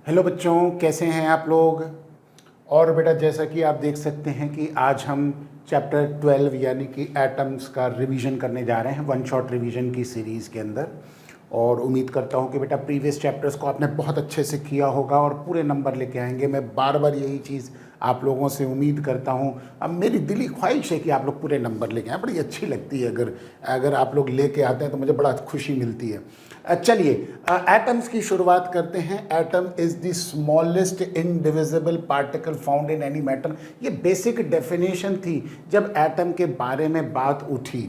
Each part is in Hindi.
हेलो बच्चों, कैसे हैं आप लोग। और बेटा जैसा कि आप देख सकते हैं कि आज हम चैप्टर 12 यानी कि एटम्स का रिवीजन करने जा रहे हैं वन शॉट रिवीजन की सीरीज़ के अंदर। और उम्मीद करता हूं कि बेटा प्रीवियस चैप्टर्स को आपने बहुत अच्छे से किया होगा और पूरे नंबर लेके आएंगे। मैं बार बार यही चीज़ आप लोगों से उम्मीद करता हूं। अब मेरी दिली ख्वाहिश है कि आप लोग पूरे नंबर लेके आएँ, बड़ी अच्छी लगती है अगर अगर आप लोग लेके आते हैं तो मुझे बड़ा खुशी मिलती है। चलिए एटम्स की शुरुआत करते हैं। Atom is the smallest indivisible particle found in any matter. ये बेसिक डेफिनेशन थी जब एटम के बारे में बात उठी,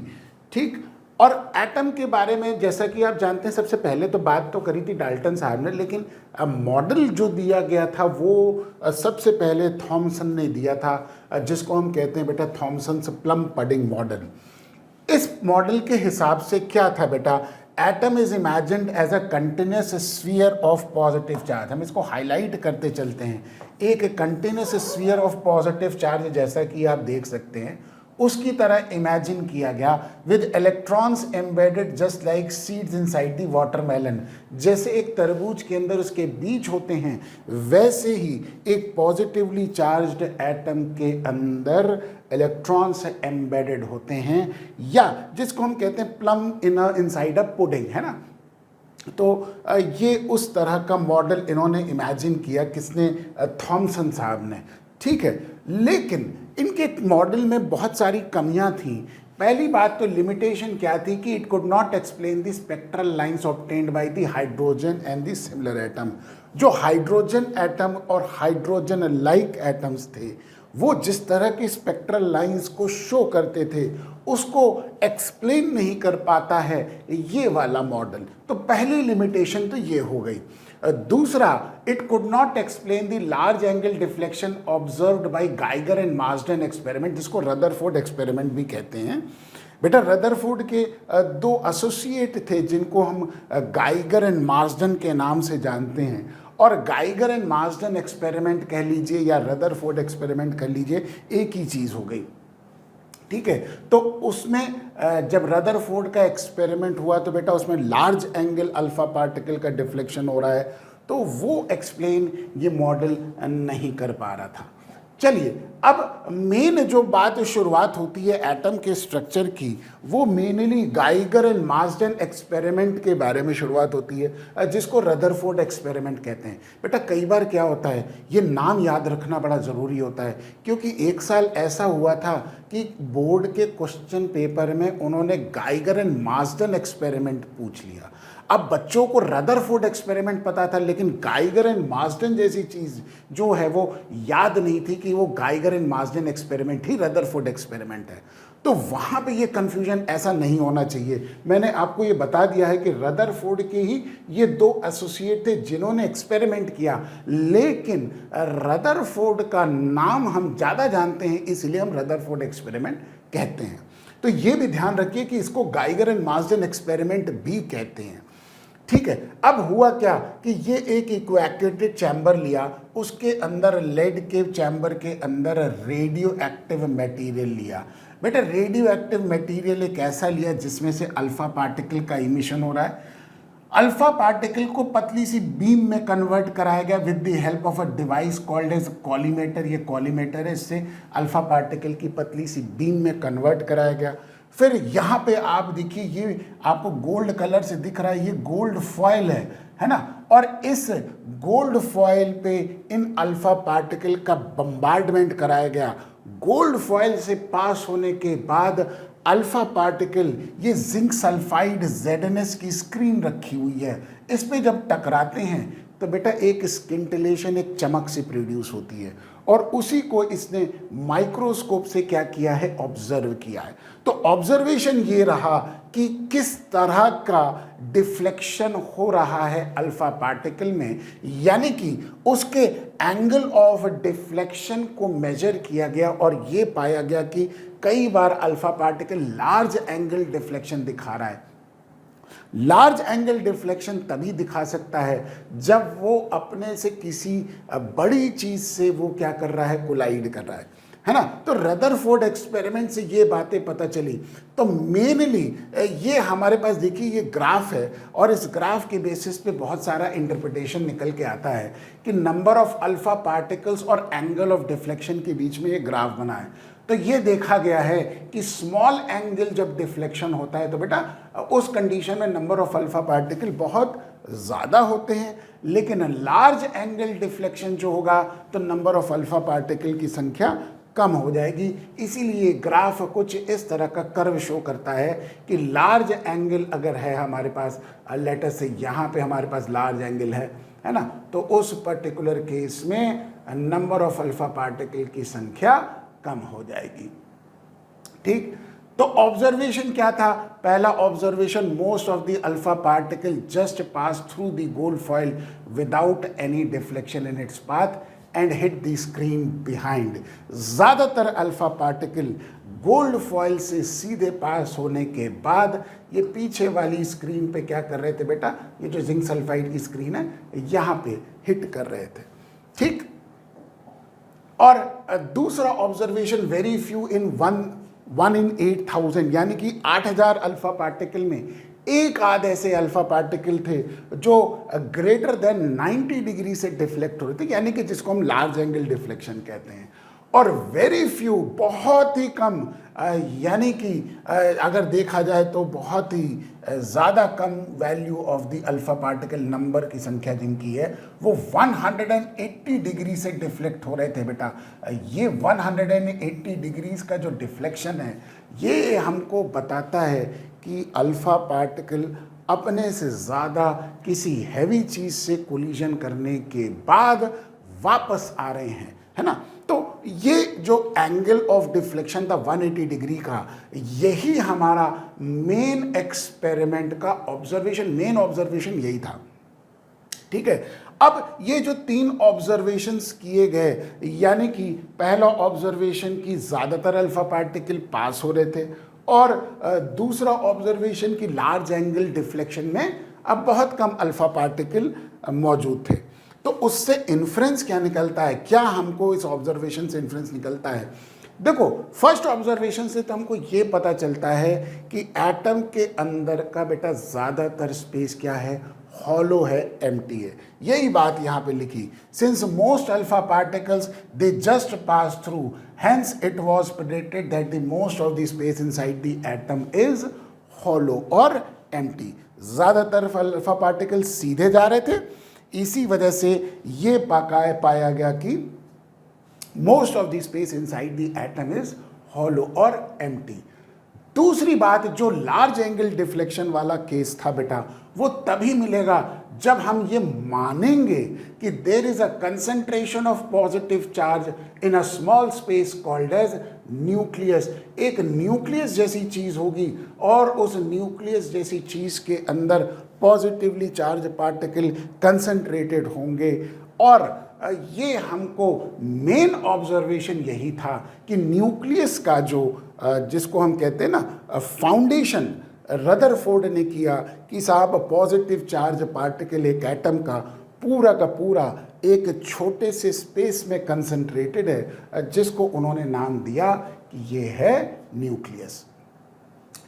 ठीक। और एटम के बारे में जैसा कि आप जानते हैं, सबसे पहले तो बात तो करी थी डाल्टन साहब ने, लेकिन मॉडल जो दिया गया था वो सबसे पहले थॉमसन ने दिया था, जिसको हम कहते हैं बेटा थॉमसन्स प्लम पडिंग मॉडल। इस मॉडल के हिसाब से क्या था बेटा, atom is imagined as a continuous sphere of positive charge. हम इसको हाईलाइट करते चलते हैं। एक continuous sphere of positive charge जैसा कि आप देख सकते हैं उसकी तरह इमेजिन किया गया, with electrons embedded just like seeds inside the watermelon. जैसे एक तरबूज के अंदर उसके बीज होते हैं, वैसे ही एक पॉजिटिवली चार्ज्ड एटम के अंदर इलेक्ट्रॉन्स एम्बेडेड होते हैं, या जिसको हम कहते हैं प्लम इनसाइड अ पुडिंग, है ना। तो ये उस तरह का मॉडल इन्होंने इमेजिन किया, किसने, थॉमसन साहब ने, ठीक है। लेकिन इनके मॉडल में बहुत सारी कमियां थी। पहली बात तो लिमिटेशन क्या थी कि it could not explain the spectral lines obtained by the hydrogen and the similar atom. जो हाइड्रोजन एटम और हाइड्रोजन लाइक एटम्स थे वो जिस तरह की स्पेक्ट्रल लाइंस को शो करते थे उसको एक्सप्लेन नहीं कर पाता है ये वाला मॉडल। तो पहली लिमिटेशन तो ये हो गई। दूसरा, it could not explain the large angle deflection observed bye Geiger and Marsden experiment, जिसको रदरफोर्ड एक्सपेरिमेंट भी कहते हैं। बेटा रदरफोर्ड के दो एसोसिएट थे जिनको हम गाइगर एंड मार्सडेन के नाम से जानते हैं, और गाइगर एंड मार्सडेन एक्सपेरिमेंट कह लीजिए या रदरफोर्ड एक्सपेरिमेंट कह लीजिए, एक ही चीज़ हो गई, ठीक है। तो उसमें जब रदरफोर्ड का एक्सपेरिमेंट हुआ तो बेटा उसमें लार्ज एंगल अल्फा पार्टिकल का डिफ्लेक्शन हो रहा है, तो वो एक्सप्लेन ये मॉडल नहीं कर पा रहा था। चलिए अब मेन जो बात शुरुआत होती है एटम के स्ट्रक्चर की, वो mainly Geiger and Marsden experiment के बारे में शुरुआत होती है, जिसको रदरफोर्ड एक्सपेरिमेंट कहते हैं। बेटा कई बार क्या होता है, ये नाम याद रखना बड़ा ज़रूरी होता है, क्योंकि एक साल ऐसा हुआ था कि बोर्ड के क्वेश्चन पेपर में उन्होंने गाइगर एंड मार्सडेन एक्सपेरिमेंट पूछ लिया। अब बच्चों को रदरफोर्ड एक्सपेरिमेंट पता था, लेकिन गाइगर एंड मार्सडेन जैसी चीज़ जो है वो याद नहीं थी कि वो Geiger and Marsden experiment he Rutherford experiment है। तो वहाँ पे ये कन्फ्यूजन ऐसा नहीं होना चाहिए। मैंने आपको ये बता दिया है कि रदरफोर्ड के ही ये दो एसोसिएट थे जिन्होंने एक्सपेरिमेंट किया, लेकिन रदरफोर्ड का नाम हम ज़्यादा जानते हैं इसलिए हम रदरफोर्ड एक्सपेरिमेंट कहते हैं। तो ये भी ध्यान रखिए कि इसको गाइगर एंड मार्सडेन एक्सपेरिमेंट भी कहते हैं, ठीक है। अब हुआ क्या कि ये एक इक्वेटेड चैम्बर लिया, उसके अंदर लेड के चैम्बर के अंदर रेडियो एक्टिव मटेरियल लिया। बेटा रेडियो एक्टिव मटेरियल एक ऐसा लिया जिसमें से अल्फा पार्टिकल का इमिशन हो रहा है। अल्फा पार्टिकल को पतली सी बीम में कन्वर्ट कराया गया with the help of a device called as collimator. ये कॉलीमेटर है, इससे अल्फा पार्टिकल की पतली सी बीम में कन्वर्ट कराया गया। फिर यहाँ पे आप देखिए, ये आपको गोल्ड कलर से दिख रहा है, ये गोल्ड फॉयल है ना। और इस गोल्ड फॉयल पे इन अल्फा पार्टिकल का बम्बार्डमेंट कराया गया। गोल्ड फॉयल से पास होने के बाद अल्फा पार्टिकल, ये जिंक सल्फाइड ZnS की स्क्रीन रखी हुई है, इस पे जब टकराते हैं तो बेटा एक स्किंटिलेशन, एक चमक से प्रोड्यूस होती है, और उसी को इसने माइक्रोस्कोप से क्या किया है, ऑब्जर्व किया है। तो ऑब्जर्वेशन ये रहा कि किस तरह का डिफ्लेक्शन हो रहा है अल्फा पार्टिकल में, यानी कि उसके एंगल ऑफ डिफ्लेक्शन को मेजर किया गया और ये पाया गया कि कई बार alpha particle large angle deflection दिखा रहा है। लार्ज एंगल डिफ्लेक्शन तभी दिखा सकता है जब वो अपने से किसी बड़ी चीज से वो क्या कर रहा है, कोलाइड कर रहा है। है ना। तो रदरफोर्ड एक्सपेरिमेंट से ये बातें पता चली। तो मेनली ये हमारे पास देखिए ये ग्राफ है, और इस ग्राफ के बेसिस पे बहुत सारा इंटरप्रिटेशन निकल के आता है कि नंबर ऑफ अल्फा पार्टिकल्स और एंगल ऑफ डिफ्लेक्शन के बीच में ये ग्राफ बना है। तो ये देखा गया है कि स्मॉल एंगल जब डिफ्लेक्शन होता है तो बेटा उस कंडीशन में नंबर ऑफ अल्फा पार्टिकल बहुत ज़्यादा होते हैं, लेकिन लार्ज एंगल डिफ्लेक्शन जो होगा तो नंबर ऑफ अल्फा पार्टिकल की संख्या कम हो जाएगी। इसीलिए ग्राफ कुछ इस तरह का कर्व शो करता है कि लार्ज एंगल अगर है हमारे पास, लेटर से यहाँ पे हमारे पास लार्ज एंगल है ना, तो उस पर्टिकुलर केस में नंबर ऑफ अल्फा पार्टिकल की संख्या कम हो जाएगी। ठीक, तो ऑब्जर्वेशन क्या था? पहला observation, most of the alpha particle just pass through the gold foil without any deflection in its path and hit the screen behind. ज़्यादातर अल्फा पार्टिकल गोल्ड फॉइल से सीधे पास होने के बाद ये पीछे वाली स्क्रीन पे क्या कर रहे थे बेटा? ये जो जिंक सल्फाइड की स्क्रीन है यहाँ पे हिट कर रहे थे। ठीक, और दूसरा observation, very few in one in 8,000, यानी कि 8,000 अल्फा पार्टिकल में एक आध ऐसे अल्फा पार्टिकल थे जो ग्रेटर देन 90 डिग्री से डिफ्लेक्ट हो रहे थे, यानी कि जिसको हम लार्ज एंगल डिफ्लेक्शन कहते हैं। और वेरी फ्यू, बहुत ही कम, यानी कि अगर देखा जाए तो बहुत ही ज़्यादा कम value of the alpha particle number की संख्या जिनकी है वो 180 डिग्री से डिफ्लेक्ट हो रहे थे बेटा। ये 180 डिग्रीज का जो डिफ्लेक्शन है ये हमको बताता है कि अल्फा पार्टिकल अपने से ज़्यादा किसी हैवी चीज़ से कोलिजन करने के बाद वापस आ रहे हैं, है ना। तो ये जो एंगल ऑफ डिफ्लेक्शन था 180 डिग्री का, यही हमारा मेन एक्सपेरिमेंट का ऑब्जर्वेशन, मेन ऑब्जर्वेशन यही था। ठीक है, अब ये जो 3 ऑब्जर्वेशंस किए गए, यानी कि पहला ऑब्जर्वेशन की ज़्यादातर अल्फा पार्टिकल पास हो रहे थे, और दूसरा ऑब्जर्वेशन की लार्ज एंगल डिफ्लेक्शन में अब बहुत कम अल्फा पार्टिकल मौजूद थे। तो उससे इन्फ्रेंस क्या निकलता है? क्या हमको इस ऑब्जर्वेशन से इन्फ्रेंस निकलता है? देखो, फर्स्ट ऑब्जर्वेशन से तो हमको ये पता चलता है कि एटम के अंदर का बेटा ज़्यादातर स्पेस क्या है? हॉलो है, एम्प्टी है। यही बात यहाँ पे लिखी, since most alpha particles they just pass through, hence it was predicted that the most of the space inside the atom is hollow और एम्प्टी। ज़्यादातर अल्फा पार्टिकल्स सीधे जा रहे थे, इसी वजह से ये पाया गया कि most of the space inside the atom is hollow और एम्प्टी। दूसरी बात, जो लार्ज एंगल डिफ्लेक्शन वाला केस था बेटा, वो तभी मिलेगा जब हम ये मानेंगे कि there is a concentration of positive charge in a small space called as nucleus. एक न्यूक्लियस जैसी चीज होगी और उस न्यूक्लियस जैसी चीज के अंदर पॉजिटिवली चार्ज पार्टिकल कंसंट्रेटेड होंगे। और ये हमको मेन ऑब्जर्वेशन यही था कि न्यूक्लियस का जो जिसको हम कहते हैं ना फाउंडेशन, रदरफोर्ड ने किया कि साहब पॉजिटिव चार्ज पार्टिकल एक एटम का पूरा एक छोटे से स्पेस में कंसंट्रेटेड है, जिसको उन्होंने नाम दिया कि ये है न्यूक्लियस।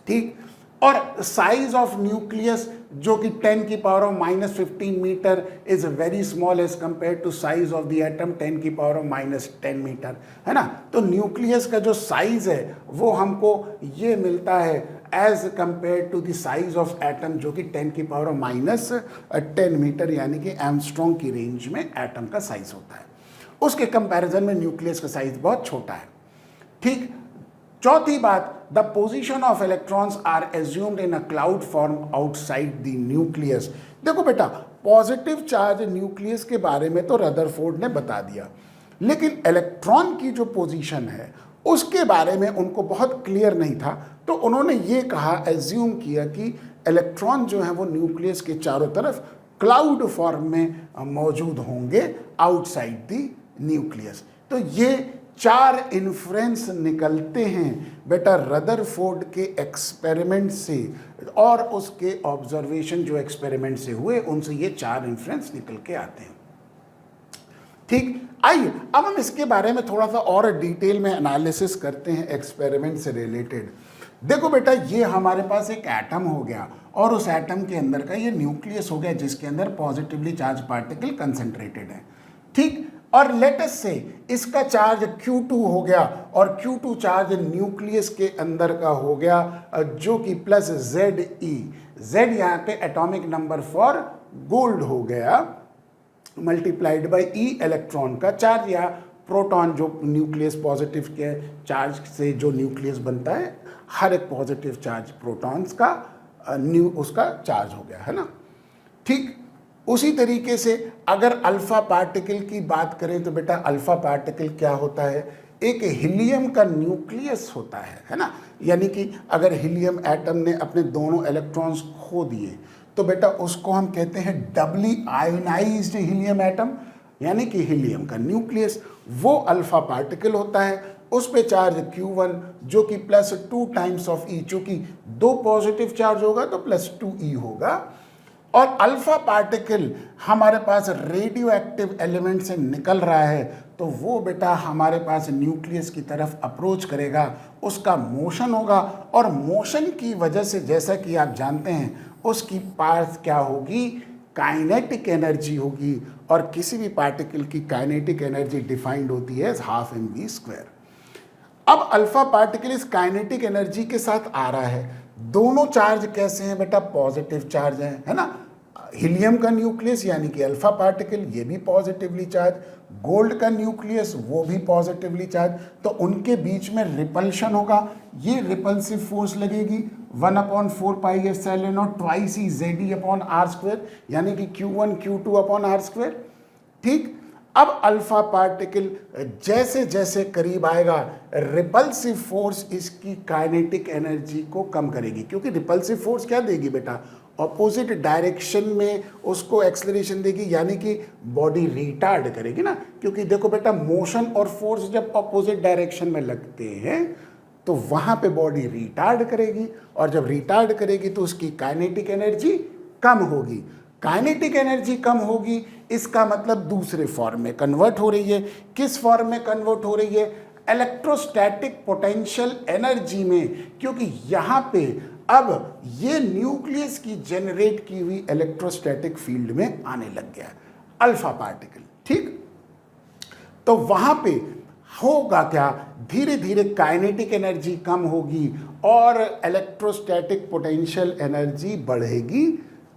ठीक, और साइज ऑफ न्यूक्लियस जो कि 10 की power of -15 metre is very small as compare to size of the atom 10 की पावर ऑफ -10 मीटर, है ना। तो न्यूक्लियस का जो साइज है वो हमको ये मिलता है as compare to the size of atom जो कि 10 की पावर ऑफ -10 मीटर, यानी कि एंगस्ट्रॉम की रेंज में एटम का साइज होता है। उसके कंपैरिजन में न्यूक्लियस का साइज बहुत छोटा है। ठीक, चौथी बात, the position of electrons are assumed in a cloud form outside the nucleus. देखो बेटा, पॉजिटिव चार्ज न्यूक्लियस के बारे में तो रदरफोर्ड ने बता दिया, लेकिन इलेक्ट्रॉन की जो पोजीशन है उसके बारे में उनको बहुत क्लियर नहीं था। तो उन्होंने ये कहा, एज्यूम किया कि इलेक्ट्रॉन जो है वो न्यूक्लियस के चारों तरफ क्लाउड फॉर्म में मौजूद होंगे आउटसाइड द न्यूक्लियस। तो ये 4 इन्फ्रेंस निकलते हैं बेटा रदरफोर्ड के एक्सपेरिमेंट से, और उसके ऑब्जर्वेशन जो एक्सपेरिमेंट से हुए उनसे ये 4 इन्फ्रेंस निकल के आते हैं। ठीक, आइए अब हम इसके बारे में थोड़ा सा और डिटेल में एनालिसिस करते हैं एक्सपेरिमेंट से रिलेटेड। देखो बेटा, ये हमारे पास एक एटम हो गया और उस एटम के अंदर का ये न्यूक्लियस हो गया जिसके अंदर पॉजिटिवली चार्ज पार्टिकल कंसंट्रेटेड है। ठीक, और लेटस से इसका चार्ज Q2 हो गया और Q2 चार्ज न्यूक्लियस के अंदर का हो गया जो कि प्लस Ze, Z यहाँ पे एटॉमिक नंबर फॉर गोल्ड हो गया मल्टीप्लाइड बाई E इलेक्ट्रॉन का चार्ज या प्रोटॉन, जो न्यूक्लियस पॉजिटिव के चार्ज से जो न्यूक्लियस बनता है, हर एक पॉजिटिव चार्ज प्रोटॉन्स का उसका चार्ज हो गया है ना। ठीक, उसी तरीके से अगर अल्फा पार्टिकल की बात करें तो बेटा अल्फा पार्टिकल क्या होता है, एक हीलियम का न्यूक्लियस होता है ना। यानी कि अगर हीलियम एटम ने अपने दोनों इलेक्ट्रॉन्स खो दिए तो बेटा उसको हम कहते हैं डबली आयोनाइज्ड हीलियम एटम, यानी कि हीलियम का न्यूक्लियस वो अल्फा पार्टिकल होता है। उस पे चार्ज Q1 जो कि प्लस 2 टाइम्स ऑफ E, चूंकि 2 पॉजिटिव चार्ज होगा तो प्लस 2E होगा। और अल्फा पार्टिकल हमारे पास रेडियो एक्टिव एलिमेंट से निकल रहा है तो वो बेटा हमारे पास न्यूक्लियस की तरफ अप्रोच करेगा, उसका मोशन होगा और मोशन की वजह से जैसा कि आप जानते हैं उसकी पास क्या होगी, काइनेटिक एनर्जी होगी। और किसी भी पार्टिकल की काइनेटिक एनर्जी डिफाइंड होती है हाफ mv²। अब अल्फा पार्टिकल इस काइनेटिक एनर्जी के साथ आ रहा है, दोनों चार्ज कैसे हैं बेटा, पॉजिटिव चार्ज है ना। हीलियम का न्यूक्लियस यानी कि अल्फा पार्टिकल ये भी पॉजिटिवली चार्ज, गोल्ड का न्यूक्लियस वो भी पॉजिटिवली चार्ज, तो उनके बीच में रिपल्शन होगा, ये रिपल्सिव फोर्स लगेगी 1/4 पाई epsilon not twice he Ze/r², यानी कि Q1 Q2/r²। ठीक, अब अल्फा पार्टिकल जैसे जैसे करीब आएगा रिपल्सिव फोर्स इसकी काइनेटिक एनर्जी को कम करेगी, क्योंकि रिपल्सिव फोर्स क्या देगी बेटा, ऑपोजिट डायरेक्शन में उसको एक्सेलरेशन देगी, यानी कि बॉडी रिटार्ड करेगी ना। क्योंकि देखो बेटा, मोशन और फोर्स जब ऑपोजिट डायरेक्शन में लगते हैं तो वहां पे बॉडी रिटार्ड करेगी, और जब रिटार्ड करेगी तो उसकी काइनेटिक एनर्जी कम होगी। काइनेटिक एनर्जी कम होगी इसका मतलब दूसरे फॉर्म में कन्वर्ट हो रही है। किस फॉर्म में कन्वर्ट हो रही है, इलेक्ट्रोस्टैटिक पोटेंशियल एनर्जी में, क्योंकि यहाँ पे अब ये न्यूक्लियस की जनरेट की हुई इलेक्ट्रोस्टैटिक फील्ड में आने लग गया अल्फा पार्टिकल। ठीक, तो वहां पे होगा क्या, धीरे धीरे काइनेटिक एनर्जी कम होगी और इलेक्ट्रोस्टैटिक पोटेंशियल एनर्जी बढ़ेगी।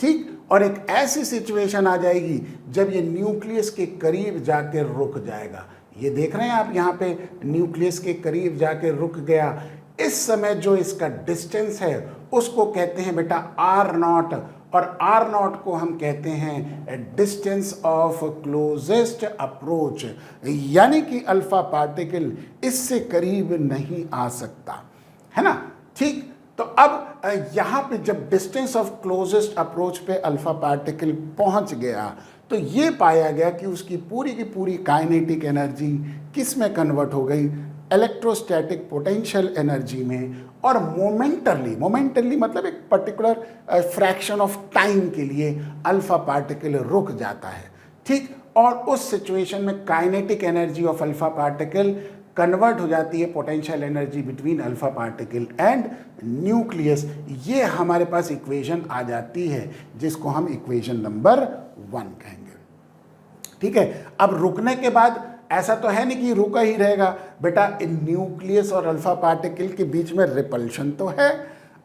ठीक, और एक ऐसी सिचुएशन आ जाएगी जब ये न्यूक्लियस के करीब जाके रुक जाएगा। ये देख रहे हैं आप, यहाँ पे न्यूक्लियस के करीब जाके रुक गया। इस समय जो इसका डिस्टेंस है उसको कहते हैं बेटा R0, और R0 को हम कहते हैं डिस्टेंस ऑफ क्लोजेस्ट अप्रोच, यानी कि अल्फा पार्टिकल इससे करीब नहीं आ सकता, है ना। ठीक, तो अब यहाँ पे जब डिस्टेंस ऑफ क्लोजेस्ट अप्रोच पे अल्फा पार्टिकल पहुंच गया तो ये पाया गया कि उसकी पूरी की पूरी काइनेटिक एनर्जी किस में कन्वर्ट हो गई, इलेक्ट्रोस्टैटिक पोटेंशियल एनर्जी में। और मोमेंटरली मतलब एक पर्टिकुलर फ्रैक्शन ऑफ टाइम के लिए अल्फा पार्टिकल रुक जाता है। ठीक, और उस सिचुएशन में kinetic energy of alpha particle convert हो जाती है potential energy between alpha particle and nucleus. ये हमारे पास इक्वेशन आ जाती है जिसको हम इक्वेशन नंबर 1 कहेंगे। ठीक है, अब रुकने के बाद ऐसा तो है नहीं कि रुका ही रहेगा बेटा, न्यूक्लियस और अल्फा पार्टिकल के बीच में रिपल्शन तो है।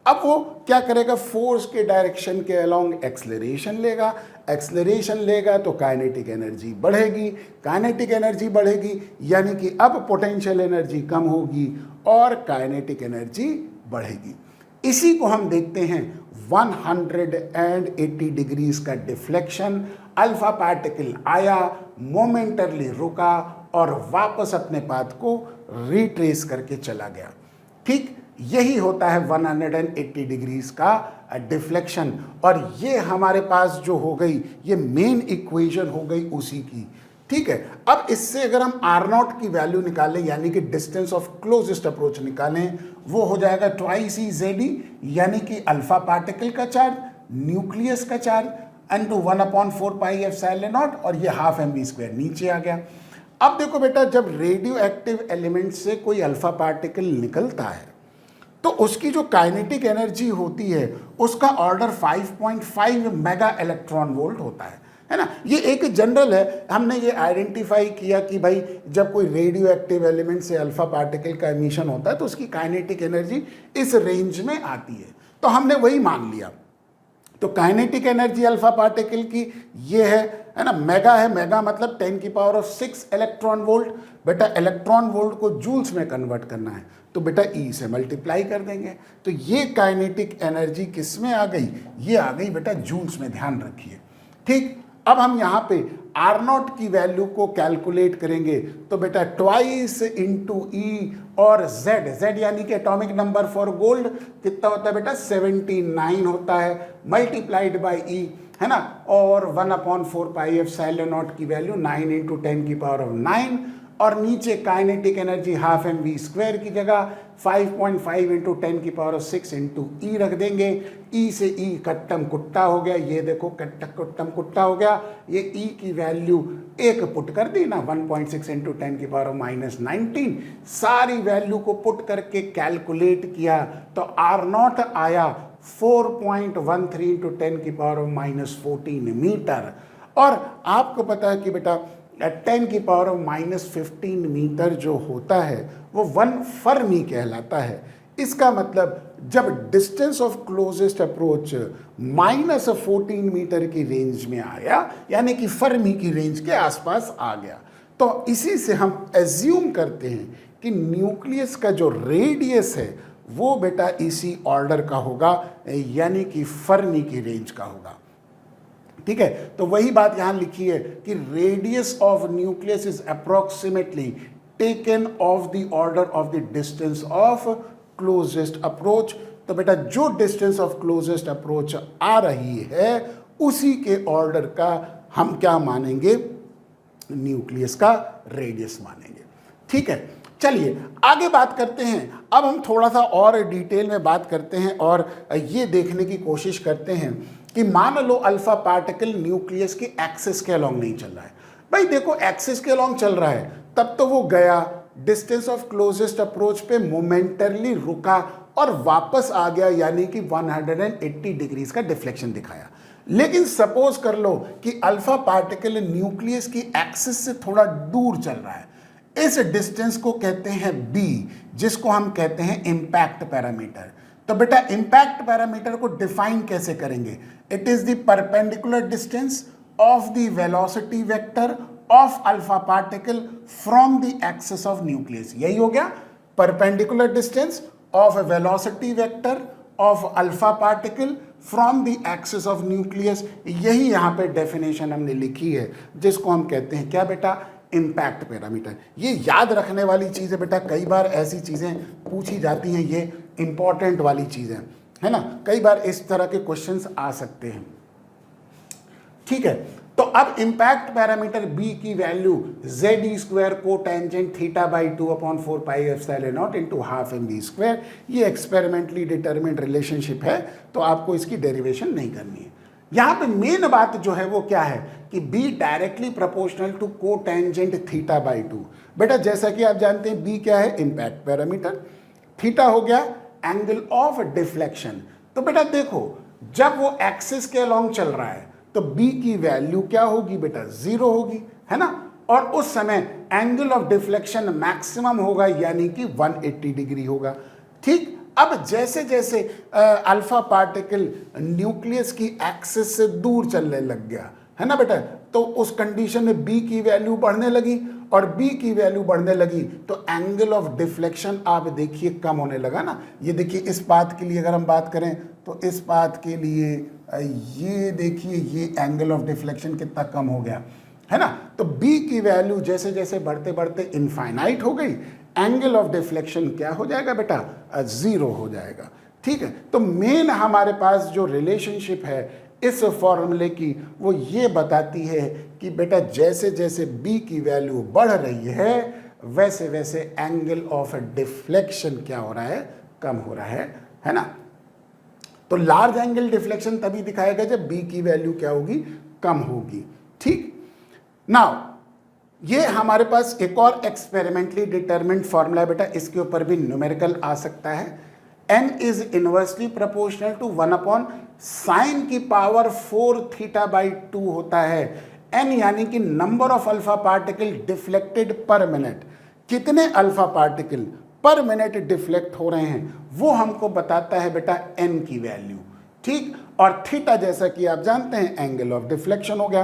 अब वो क्या करेगा, फोर्स के डायरेक्शन के अलोंग एक्सेलरेशन लेगा, एक्सेलरेशन लेगा तो काइनेटिक एनर्जी बढ़ेगी, काइनेटिक एनर्जी बढ़ेगी यानी कि अब पोटेंशियल एनर्जी कम होगी और काइनेटिक एनर्जी बढ़ेगी। इसी को हम देखते हैं 180 डिग्रीज का डिफ्लेक्शन। अल्फा पार्टिकल आया, मोमेंटरली रुका और वापस अपने पाथ को रिट्रेस करके चला गया। ठीक, यही होता है 180 डिग्रीज का डिफ्लेक्शन। और ये हमारे पास जो हो गई ये मेन इक्वेशन हो गई उसी की। ठीक है, अब इससे अगर हम R0 की वैल्यू निकालें यानी कि डिस्टेंस ऑफ क्लोजेस्ट अप्रोच निकालें, वो हो जाएगा 2 Ze, यानी कि अल्फा पार्टिकल का चार्ज, न्यूक्लियस का charge. Into 1/4 pi epsilon not, और ये हाफ mv² नीचे आ गया। अब देखो बेटा, जब रेडियो एक्टिव एलिमेंट से कोई अल्फा पार्टिकल निकलता है तो उसकी जो काइनेटिक एनर्जी होती है उसका ऑर्डर 5.5 मेगा इलेक्ट्रॉन वोल्ट होता है ना। ये एक जनरल है, हमने ये आइडेंटिफाई किया कि भाई जब कोई रेडियो एक्टिव एलिमेंट से अल्फा पार्टिकल का एमिशन होता है तो उसकी काइनेटिक एनर्जी इस रेंज में आती है, तो हमने वही मान लिया। तो काइनेटिक एनर्जी अल्फा पार्टिकल की ये है ना, मेगा है, मेगा मतलब 10⁶ इलेक्ट्रॉन वोल्ट। बेटा इलेक्ट्रॉन वोल्ट को जूल्स में कन्वर्ट करना है तो बेटा ई से मल्टीप्लाई कर देंगे, तो ये काइनेटिक एनर्जी किस में आ गई, ये आ गई बेटा जूल्स में, ध्यान रखिए। ठीक, अब हम यहाँ पे R0 की वैल्यू को कैलकुलेट करेंगे तो बेटा ट्वाइस इंटू ई और Z यानी कि एटॉमिक नंबर फॉर गोल्ड कितना होता है बेटा 79 होता है, मल्टीप्लाइड बाय ई, है ना, और 1/4 पाई एप्सिलॉन नॉट की वैल्यू 9 × 10⁹, और नीचे काइनेटिक एनर्जी हाफ mv² की जगह 5.5 × 10⁶ इंटू ई रख देंगे। ई से ई कट्टम कुट्टा हो गया, ये देखो कट्टम कुट्टा हो गया, ये ई की वैल्यू एक पुट कर दी ना, 1.6 × 10⁻19, सारी वैल्यू को पुट करके कैलकुलेट किया तो R0 आया 4.13 × 10⁻14 मीटर। और आपको पता है कि बेटा 10⁻15 मीटर जो होता है वो 1 फर्मी कहलाता है। इसका मतलब जब distance of closest approach -14 metre की रेंज में आया, यानी कि फर्मी की रेंज के आसपास आ गया, तो इसी से हम एज्यूम करते हैं कि न्यूक्लियस का जो रेडियस है वो बेटा इसी ऑर्डर का होगा, यानी कि फर्मी की रेंज का होगा। ठीक है, तो वही बात यहां लिखी है कि radius of nucleus is approximately taken of the order of the distance of closest approach. तो बेटा जो डिस्टेंस ऑफ क्लोजेस्ट अप्रोच आ रही है उसी के ऑर्डर का हम क्या मानेंगे, न्यूक्लियस का रेडियस मानेंगे। ठीक है, चलिए आगे बात करते हैं। अब हम थोड़ा सा और डिटेल में बात करते हैं और ये देखने की कोशिश करते हैं कि मान लो अल्फा पार्टिकल न्यूक्लियस के एक्सिस के अलोंग नहीं चल रहा है। भाई देखो, एक्सिस के अलोंग चल रहा है तब तो वो गया, डिस्टेंस ऑफ क्लोजेस्ट अप्रोच पे मोमेंटरली रुका और वापस आ गया, यानी कि 180 डिग्रीज का डिफ्लेक्शन दिखाया। लेकिन सपोज कर लो कि अल्फा पार्टिकल न्यूक्लियस की एक्सिस से थोड़ा दूर चल रहा है, इस डिस्टेंस को कहते हैं b, जिसको हम कहते हैं इंपैक्ट पैरामीटर। तो बेटा इंपैक्ट पैरामीटर को डिफाइन कैसे करेंगे, it is the perpendicular distance of the velocity vector of alpha particle from the axis of nucleus. यही हो गया, perpendicular distance of velocity vector of alpha particle from the axis of nucleus. यही यहां पे डेफिनेशन हमने लिखी है, जिसको हम कहते हैं क्या बेटा, इंपैक्ट पैरामीटर। ये याद रखने वाली चीज़ है बेटा, कई बार ऐसी चीज़ें पूछी जाती हैं, ये इंपॉर्टेंट वाली चीज़ें है ना, कई बार इस तरह के क्वेश्चंस आ सकते हैं। ठीक है, तो अब इंपैक्ट पैरामीटर b की वैल्यू z² को tangent θ/2/4 pi epsilon naught into half mv², ये एक्सपेरिमेंटली डिटरमिन्ड रिलेशनशिप है, तो आपको इसकी डेरिवेशन नहीं करनी है। यहां पे मेन बात जो है वो क्या है कि b डायरेक्टली प्रोपोर्शनल टू को टेंजेंट θ/2। बेटा जैसा कि आप जानते हैं b क्या है, इंपैक्ट पैरामीटर, थीटा हो गया एंगल ऑफ डिफ्लेक्शन। तो बेटा देखो, जब वो एक्सिस के अलोंग चल रहा है तो b की वैल्यू क्या होगी बेटा, 0 होगी, है ना, और उस समय एंगल ऑफ डिफ्लेक्शन मैक्सिमम होगा, यानी कि 180 डिग्री होगा। ठीक, अब जैसे जैसे अल्फा पार्टिकल न्यूक्लियस की एक्सिस से दूर चलने लग गया, है ना बेटा, तो उस कंडीशन में b की वैल्यू बढ़ने लगी, और b की वैल्यू बढ़ने लगी तो एंगल ऑफ डिफ्लेक्शन आप देखिए कम होने लगा ना। ये देखिए, इस पाथ के लिए अगर हम बात करें तो इस पाथ के लिए ये देखिए, ये एंगल ऑफ डिफ्लेक्शन कितना कम हो गया, है ना। तो b की वैल्यू जैसे जैसे बढ़ते बढ़ते इनफाइनाइट हो गई, एंगल ऑफ डिफ्लेक्शन क्या हो जाएगा बेटा, 0 हो जाएगा। ठीक है, तो मेन हमारे पास जो रिलेशनशिप है इस फॉर्मूले की वो ये बताती है कि बेटा जैसे जैसे b की वैल्यू बढ़ रही है वैसे वैसे एंगल ऑफ डिफ्लेक्शन क्या हो रहा है, कम हो रहा है ना। तो लार्ज एंगल डिफ्लेक्शन तभी दिखाएगा जब बी की वैल्यू क्या होगी, कम होगी। ठीक, नाउ ये हमारे पास एक और एक्सपेरिमेंटली डिटरमिन्ड फॉर्मूला बेटा, इसके ऊपर भी न्यूमेरिकल आ सकता है। n is inversely proportional to 1 sine की पावर 4 थीटा बाई 2 होता है। n यानी कि number of alpha particle deflected per minute, कितने alpha particle per minute deflect हो रहे हैं वो हमको बताता है बेटा n की वैल्यू। ठीक, और थीटा जैसा कि आप जानते हैं एंगल ऑफ डिफ्लेक्शन हो गया।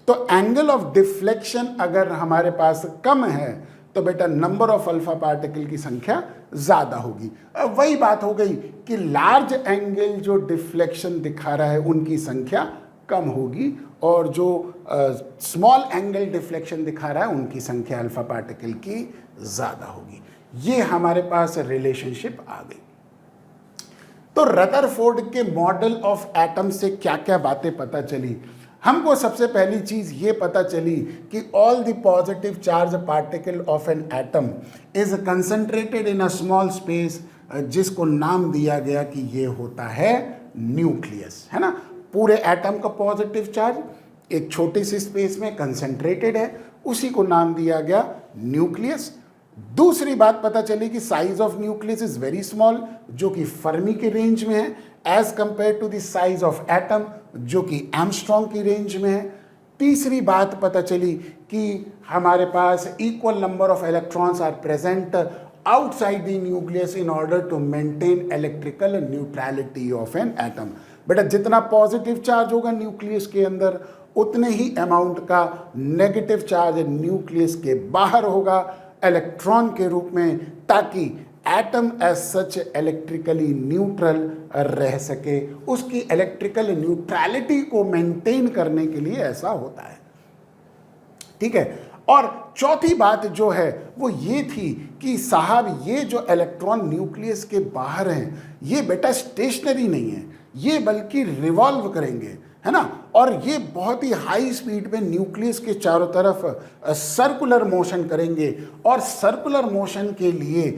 तो एंगल ऑफ डिफ्लेक्शन अगर हमारे पास कम है तो बेटा नंबर ऑफ अल्फा पार्टिकल की संख्या ज्यादा होगी। अब वही बात हो गई कि लार्ज एंगल जो डिफ्लेक्शन दिखा रहा है उनकी संख्या कम होगी और जो स्मॉल एंगल डिफ्लेक्शन दिखा रहा है उनकी संख्या अल्फा पार्टिकल की ज्यादा होगी। ये हमारे पास रिलेशनशिप आ गई। तो रदरफोर्ड के मॉडल ऑफ एटम से क्या क्या बातें पता चली? हमको सबसे पहली चीज ये पता चली कि all the positive charge particle of an atom is concentrated in a small space, जिसको नाम दिया गया कि ये होता है न्यूक्लियस, है ना। पूरे एटम का पॉजिटिव चार्ज एक छोटी सी स्पेस में कंसंट्रेटेड है, उसी को नाम दिया गया न्यूक्लियस। दूसरी बात पता चली कि size of nucleus is very small, जो कि फर्मी के रेंज में है, as compare to the size of atom जो कि एंगस्ट्रॉम की रेंज में है। तीसरी बात पता चली कि हमारे पास equal number of electrons are present outside the nucleus in order to maintain electrical neutrality of an atom. बेटा जितना पॉजिटिव चार्ज होगा न्यूक्लियस के अंदर उतने ही अमाउंट का नेगेटिव चार्ज न्यूक्लियस के बाहर होगा इलेक्ट्रॉन के रूप में, ताकि atom as such electrically neutral रह सके। उसकी इलेक्ट्रिकल न्यूट्रलिटी को मेंटेन करने के लिए ऐसा होता है। ठीक है, और चौथी बात जो है वो ये थी कि साहब ये जो इलेक्ट्रॉन न्यूक्लियस के बाहर हैं ये बेटा स्टेशनरी नहीं है, ये बल्कि रिवॉल्व करेंगे, है ना। और ये बहुत ही हाई स्पीड में न्यूक्लियस के चारों तरफ सर्कुलर मोशन करेंगे, और सर्कुलर मोशन के लिए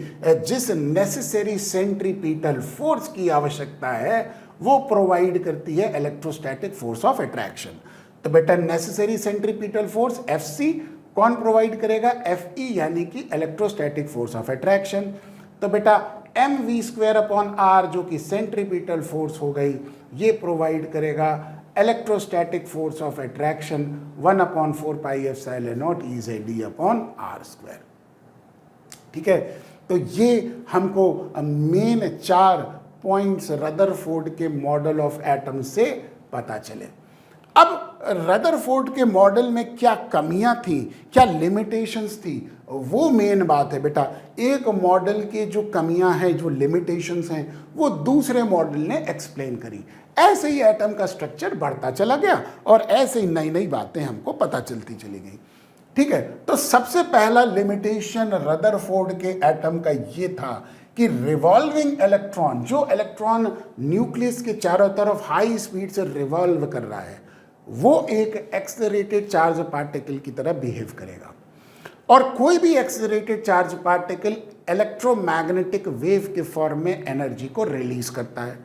जिस नेसेसरी सेंट्रीपिटल फोर्स की आवश्यकता है वो प्रोवाइड करती है इलेक्ट्रोस्टैटिक फोर्स ऑफ अट्रैक्शन। तो बेटा नेसेसरी सेंट्रीपिटल फोर्स Fc कौन प्रोवाइड करेगा? Fe, यानी कि इलेक्ट्रोस्टैटिक फोर्स ऑफ अट्रैक्शन। तो बेटा mv²/r जो कि सेंट्रीपिटल फोर्स हो गई, ये प्रोवाइड करेगा electrostatic force of attraction 1/4πε0 EZd/r²। ठीक है, तो ये हमको मेन 4 पॉइंट्स रदरफोर्ड के मॉडल ऑफ एटम से पता चले। अब रदरफोर्ड के मॉडल में क्या कमियां थी, क्या लिमिटेशंस थी, वो मेन बात है बेटा। एक मॉडल के जो कमियां हैं, जो लिमिटेशंस हैं, वो दूसरे मॉडल ने एक्सप्लेन करी। ऐसे ही एटम का स्ट्रक्चर बढ़ता चला गया और ऐसे ही नई नई बातें हमको पता चलती चली गई। ठीक है, तो सबसे पहला लिमिटेशन रदरफोर्ड के एटम का ये था कि रिवॉल्विंग इलेक्ट्रॉन, जो इलेक्ट्रॉन न्यूक्लियस के चारों तरफ हाई स्पीड से रिवॉल्व कर रहा है, वो एक एक्सेलरेटेड चार्ज पार्टिकल की तरह बिहेव करेगा। और कोई भी accelerated charge particle electromagnetic wave के फॉर्म में एनर्जी को रिलीज करता है।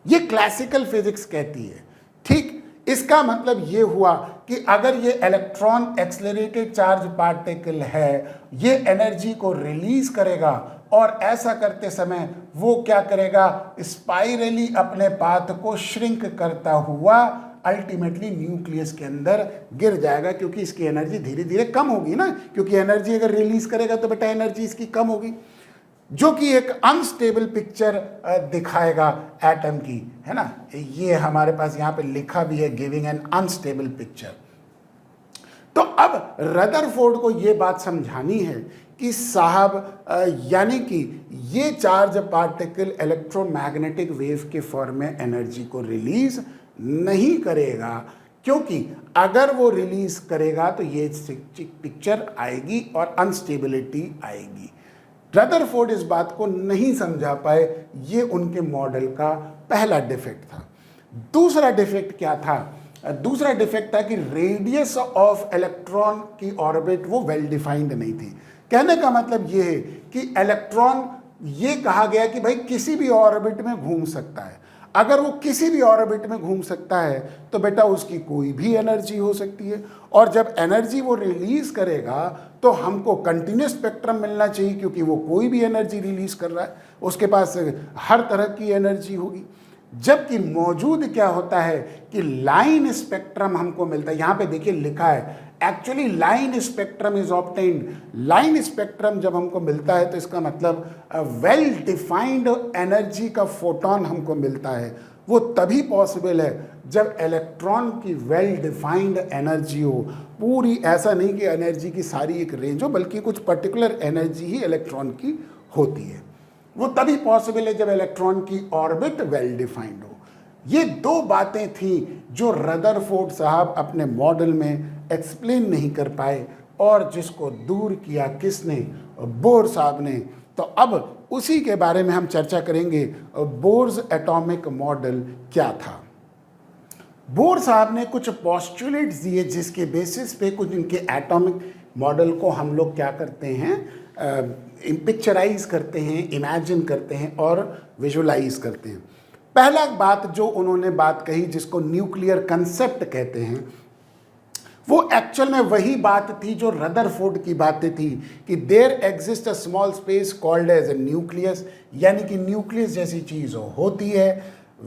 ये क्लासिकल फिजिक्स कहती है। ठीक, इसका मतलब ये हुआ कि अगर ये इलेक्ट्रॉन एक्सेलरेटेड चार्ज पार्टिकल है, ये एनर्जी को रिलीज करेगा, और ऐसा करते समय वो क्या करेगा? स्पाइरली अपने पाथ को श्रिंक करता हुआ अल्टीमेटली न्यूक्लियस के अंदर गिर जाएगा, क्योंकि इसकी एनर्जी धीरे धीरे कम होगी ना, क्योंकि एनर्जी अगर रिलीज करेगा तो बेटा एनर्जी इसकी कम होगी, जो कि एक अनस्टेबल पिक्चर दिखाएगा एटम की, है ना। ये हमारे पास यहाँ पे लिखा भी है, गिविंग एन अनस्टेबल पिक्चर। तो अब रदरफोर्ड को ये बात समझानी है कि साहब यानी कि ये चार्ज पार्टिकल इलेक्ट्रोमैग्नेटिक वेव के फॉर्म में एनर्जी को रिलीज नहीं करेगा, क्योंकि अगर वो रिलीज करेगा तो ये पिक्चर आएगी और अनस्टेबिलिटी आएगी। रदरफोर्ड इस बात को नहीं समझा पाए, ये उनके मॉडल का पहला डिफेक्ट था। दूसरा डिफेक्ट क्या था? दूसरा डिफेक्ट था कि रेडियस ऑफ इलेक्ट्रॉन की ऑर्बिट वो वेल डिफाइंड नहीं थी। कहने का मतलब ये है कि इलेक्ट्रॉन, ये कहा गया कि भाई किसी भी ऑर्बिट में घूम सकता है। अगर वो किसी भी ऑर्बिट में घूम सकता है तो बेटा उसकी कोई भी एनर्जी हो सकती है, और जब एनर्जी वो रिलीज करेगा तो हमको कंटिन्यूस स्पेक्ट्रम मिलना चाहिए, क्योंकि वो कोई भी एनर्जी रिलीज कर रहा है, उसके पास हर तरह की एनर्जी होगी। जबकि मौजूद क्या होता है कि लाइन स्पेक्ट्रम हमको मिलता है। यहाँ पे देखिए लिखा है actually line spectrum is obtained. Line spectrum जब हमको मिलता है तो इसका मतलब वेल डिफाइंड एनर्जी का फोटोन हमको मिलता है। वो तभी पॉसिबल है जब इलेक्ट्रॉन की वेल डिफाइंड एनर्जी हो, पूरी, ऐसा नहीं कि एनर्जी की सारी एक रेंज हो, बल्कि कुछ पर्टिकुलर एनर्जी ही इलेक्ट्रॉन की होती है। वो तभी पॉसिबल है जब इलेक्ट्रॉन की ऑर्बिट वेल डिफाइंड हो। ये दो बातें थी जो रदरफोर्ड साहब अपने मॉडल में एक्सप्लेन नहीं कर पाए, और जिसको दूर किया किसने? बोर साहब ने। तो अब उसी के बारे में हम चर्चा करेंगे, बोर्स एटॉमिक मॉडल क्या था। बोर साहब ने कुछ पोस्टुलेट्स दिए जिसके बेसिस पे कुछ इनके एटॉमिक मॉडल को हम लोग क्या करते हैं, पिक्चराइज करते हैं, इमेजिन करते हैं और विजुलाइज करते हैं। पहला बात जो उन्होंने बात कही जिसको न्यूक्लियर कंसेप्ट कहते हैं, वो एक्चुअल में वही बात थी जो रदरफोर्ड की बातें थी कि there exist a small space called as a nucleus, यानी कि न्यूक्लियस जैसी चीज होती है,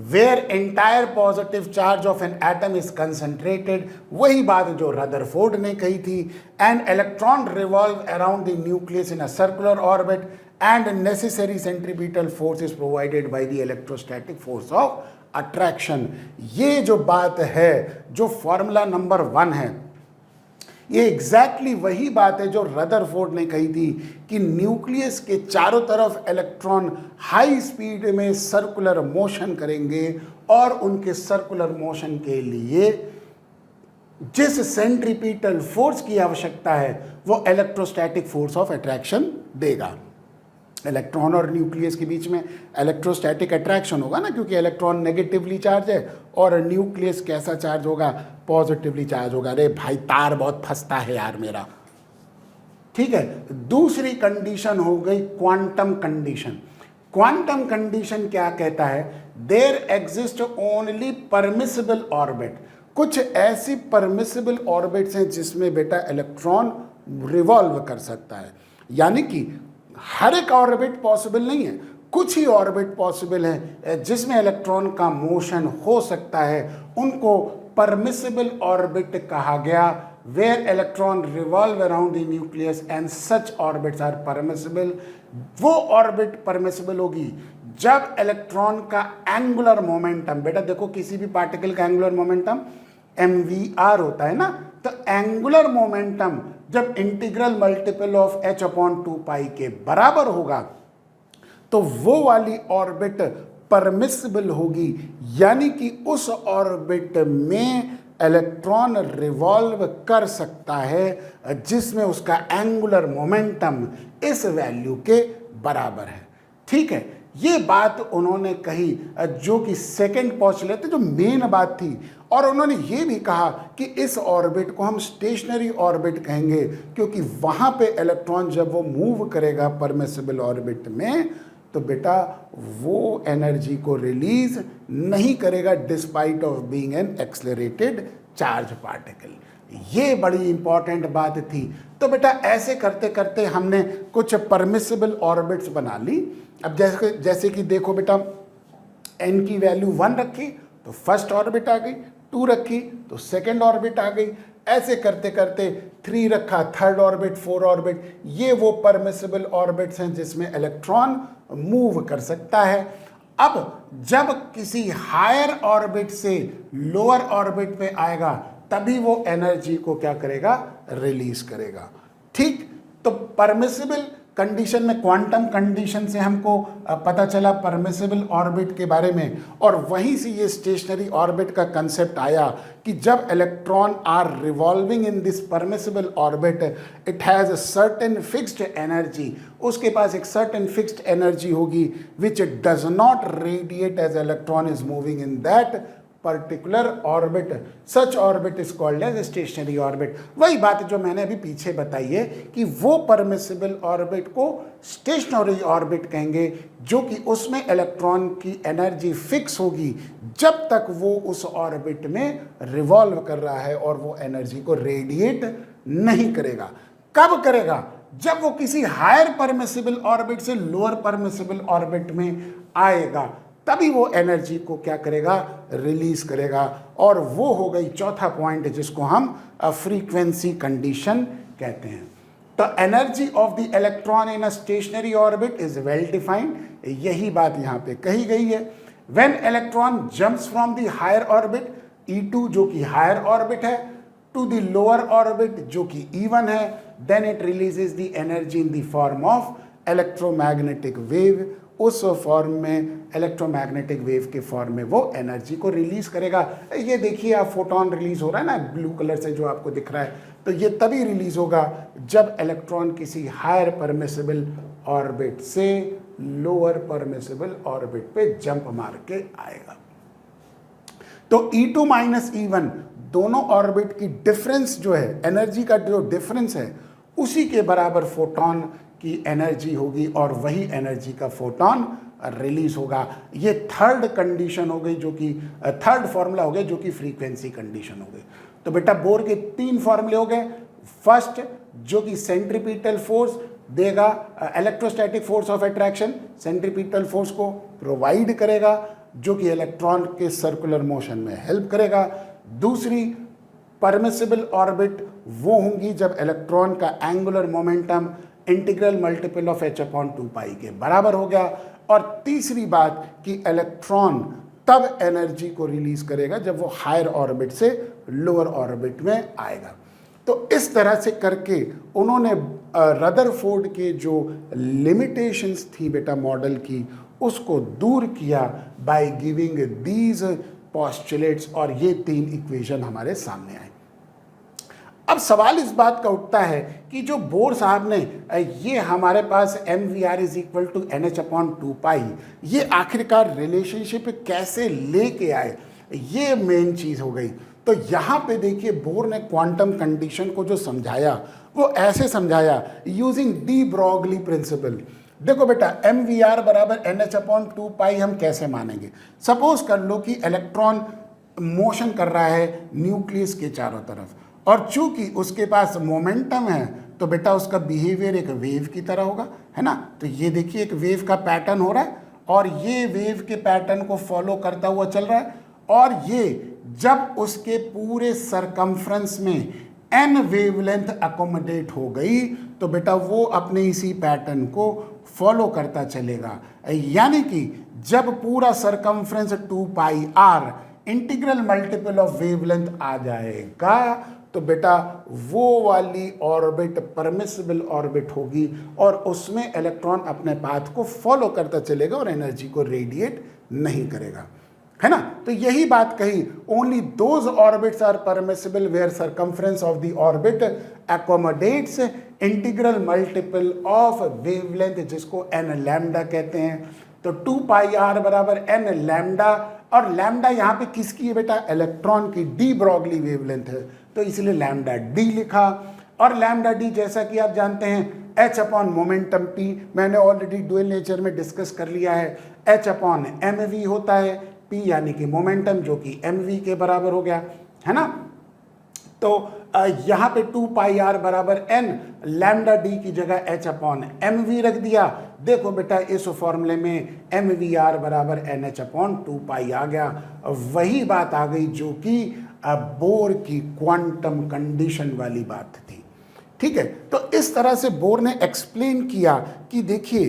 where entire positive charge of an atom is concentrated, वही बात जो रदरफोर्ड ने कही थी। And electron revolve around the nucleus in a circular orbit and necessary centripetal force is provided by the electrostatic force of attraction. ये जो बात है, जो फॉर्मूला नंबर 1 है, ये एग्जैक्टली वही बात है जो रदरफोर्ड ने कही थी कि न्यूक्लियस के चारों तरफ इलेक्ट्रॉन हाई स्पीड में सर्कुलर मोशन करेंगे, और उनके सर्कुलर मोशन के लिए जिस सेंट्रीपिटल फोर्स की आवश्यकता है वो इलेक्ट्रोस्टैटिक फोर्स ऑफ अट्रैक्शन देगा। इलेक्ट्रॉन और न्यूक्लियस के बीच में इलेक्ट्रोस्टैटिक अट्रैक्शन होगा ना, क्योंकि इलेक्ट्रॉन नेगेटिवली चार्ज है और न्यूक्लियस कैसा चार्ज होगा? पॉजिटिवली चार्ज होगा। अरे भाई तार बहुत फंसता है यार मेरा, ठीक है। दूसरी कंडीशन हो गई क्वांटम कंडीशन। क्वांटम कंडीशन क्या कहता है? There exist only permissible orbit. कुछ ऐसी परमिसिबल ऑर्बिट्स हैं जिसमें बेटा इलेक्ट्रॉन रिवॉल्व कर सकता है, यानी कि हर एक ऑर्बिट पॉसिबल नहीं है, कुछ ही ऑर्बिट पॉसिबल है जिसमें इलेक्ट्रॉन का मोशन हो सकता है, उनको परमिसिबल ऑर्बिट कहा गया। Where electron revolve around the nucleus and such orbits are permissible. वो ऑर्बिट परमिसिबल होगी जब इलेक्ट्रॉन का एंगुलर मोमेंटम, बेटा देखो किसी भी पार्टिकल का एंगुलर मोमेंटम mvr होता है ना, तो एंगुलर मोमेंटम जब integral multiple of h upon 2 के बराबर होगा तो वो वाली ऑर्बिट परमिसिबल होगी, यानी कि उस ऑर्बिट में इलेक्ट्रॉन रिवॉल्व कर सकता है जिसमें उसका एंगुलर मोमेंटम इस वैल्यू के बराबर है। ठीक है, ये बात उन्होंने कही जो कि सेकंड पोस्टुलेट जो मेन बात थी। और उन्होंने ये भी कहा कि इस ऑर्बिट को हम स्टेशनरी ऑर्बिट कहेंगे, क्योंकि वहाँ पे इलेक्ट्रॉन जब वो मूव करेगा परमिसिबल ऑर्बिट में तो बेटा वो एनर्जी को रिलीज नहीं करेगा despite of being an accelerated charge particle. ये बड़ी इंपॉर्टेंट बात थी। तो बेटा ऐसे करते करते हमने कुछ परमिसिबल ऑर्बिट्स बना ली। अब जैसे कि देखो बेटा, n की वैल्यू 1 रखी तो फर्स्ट ऑर्बिट आ गई, 2 रखी तो सेकंड ऑर्बिट आ गई, ऐसे करते करते 3 रखा थर्ड ऑर्बिट, 4 ऑर्बिट। ये वो परमिसिबल ऑर्बिट्स हैं जिसमें इलेक्ट्रॉन मूव कर सकता है। अब जब किसी हायर ऑर्बिट से लोअर ऑर्बिट पे आएगा तभी वो एनर्जी को क्या करेगा? रिलीज करेगा। ठीक, तो परमिसिबल कंडीशन में क्वांटम कंडीशन से हमको पता चला परमिसिबल ऑर्बिट के बारे में, और वहीं से ये स्टेशनरी ऑर्बिट का कंसेप्ट आया कि जब electron are revolving in this permissible orbit it has a certain fixed energy, उसके पास एक सर्टेन फिक्स्ड एनर्जी होगी which does not radiate as electron is moving in that particular orbit, such orbit is called as stationary orbit. वही बात जो मैंने अभी पीछे बताई है कि वो परमिसिबल ऑर्बिट को स्टेशनरी ऑर्बिट कहेंगे, जो कि उसमें इलेक्ट्रॉन की एनर्जी फिक्स होगी जब तक वो उस ऑर्बिट में रिवॉल्व कर रहा है और वो एनर्जी को रेडिएट नहीं करेगा। कब करेगा? जब वो किसी हायर परमिसिबल ऑर्बिट से लोअर परमिसिबल ऑर्बिट में आएगा, तभी वो एनर्जी को क्या करेगा? रिलीज करेगा। और वो हो गई चौथा पॉइंट, जिसको हम फ्रीक्वेंसी कंडीशन कहते हैं। तो energy of the electron in a stationary orbit is well defined, यही बात यहाँ पे कही गई है। When electron jumps from the higher orbit E2 जो कि हायर ऑर्बिट है टू द लोअर ऑर्बिट जो कि E1 है, then it releases the energy in the form of electromagnetic wave. उस फॉर्म में, इलेक्ट्रोमैग्नेटिक वेव के फॉर्म में वो एनर्जी को रिलीज करेगा। ये देखिए आप, फोटोन रिलीज हो रहा है ना ब्लू कलर से जो आपको दिख रहा है, तो ये तभी रिलीज होगा जब इलेक्ट्रॉन किसी हायर परमिसिबल ऑर्बिट से लोअर परमिसिबल ऑर्बिट पे जंप मार के आएगा। तो E2 माइनस E1 दोनों ऑर्बिट की डिफरेंस जो है, एनर्जी का जो डिफरेंस है, उसी के बराबर फोटोन की एनर्जी होगी और वही एनर्जी का फोटोन रिलीज होगा। ये थर्ड कंडीशन हो गई, जो कि थर्ड फॉर्मूला हो गया, जो कि फ्रीक्वेंसी कंडीशन हो गई। तो बेटा बोर के 3 फॉर्मूले हो गए। फर्स्ट जो कि सेंट्रीपिटल फोर्स देगा, electrostatic force of attraction centripetal force को प्रोवाइड करेगा, जो कि इलेक्ट्रॉन के सर्कुलर मोशन में हेल्प करेगा। दूसरी परमिसिबल ऑर्बिट वो होंगी जब इलेक्ट्रॉन का angular momentum integral multiple of h/2π के बराबर हो गया। और तीसरी बात कि इलेक्ट्रॉन तब एनर्जी को रिलीज करेगा जब वो हायर ऑर्बिट से लोअर ऑर्बिट में आएगा। तो इस तरह से करके उन्होंने रदरफोर्ड के जो लिमिटेशंस थी बेटा मॉडल की, उसको दूर किया बाय गिविंग दीज पोस्टुलेट्स, और ये 3 इक्वेशन हमारे सामने आए। अब सवाल इस बात का उठता है कि जो बोर साहब ने ये हमारे पास mvr is equal to nh/2π, ये आखिरकार रिलेशनशिप कैसे लेके आए, ये मेन चीज़ हो गई। तो यहाँ पे देखिए बोर ने क्वांटम कंडीशन को जो समझाया वो ऐसे समझाया यूजिंग डी ब्रॉगली प्रिंसिपल। देखो बेटा mvr बराबर nh/2π हम कैसे मानेंगे? सपोज कर लो कि इलेक्ट्रॉन मोशन कर रहा है न्यूक्लियस के चारों तरफ, और चूंकि उसके पास मोमेंटम है तो बेटा उसका बिहेवियर एक वेव की तरह होगा, है ना। तो ये देखिए एक वेव का पैटर्न हो रहा है और ये वेव के पैटर्न को फॉलो करता हुआ चल रहा है, और ये जब उसके पूरे सरकमफ्रेंस में n वेवलेंथ अकोमोडेट हो गई तो बेटा वो अपने इसी पैटर्न को फॉलो करता चलेगा। यानी कि जब पूरा circumference 2πr integral multiple of wavelength आ जाएगा तो बेटा वो वाली ऑर्बिट परमिसिबल ऑर्बिट होगी और उसमें इलेक्ट्रॉन अपने पाथ को फॉलो करता चलेगा और एनर्जी को रेडिएट नहीं करेगा, है ना। तो यही बात कही, only those orbits are permissible where circumference of the orbit accommodates integral multiple of wavelength, जिसको n लैम्डा कहते हैं। तो 2πr बराबर n लैम्डा, और लैम्डा यहाँ पे किसकी है बेटा? इलेक्ट्रॉन की। डी ब्रॉगली वेवलेंथ है तो इसलिए लैम्डा डी लिखा। और लैम्डा डी जैसा कि आप जानते हैं h/मोमेंटम p, मैंने ऑलरेडी डुअल नेचर में डिस्कस कर लिया है। h/mv होता है, p यानी कि मोमेंटम जो कि mv के बराबर हो गया, है ना। तो यहाँ पे 2πr बराबर n, लैम्डा डी की जगह h/mv रख दिया। देखो बेटा इस फॉर्मूले में mvr बराबर nh/2π आ गया। वही बात आ गई जो कि बोर की क्वांटम कंडीशन वाली बात थी, ठीक है। तो इस तरह से बोर ने एक्सप्लेन किया कि देखिए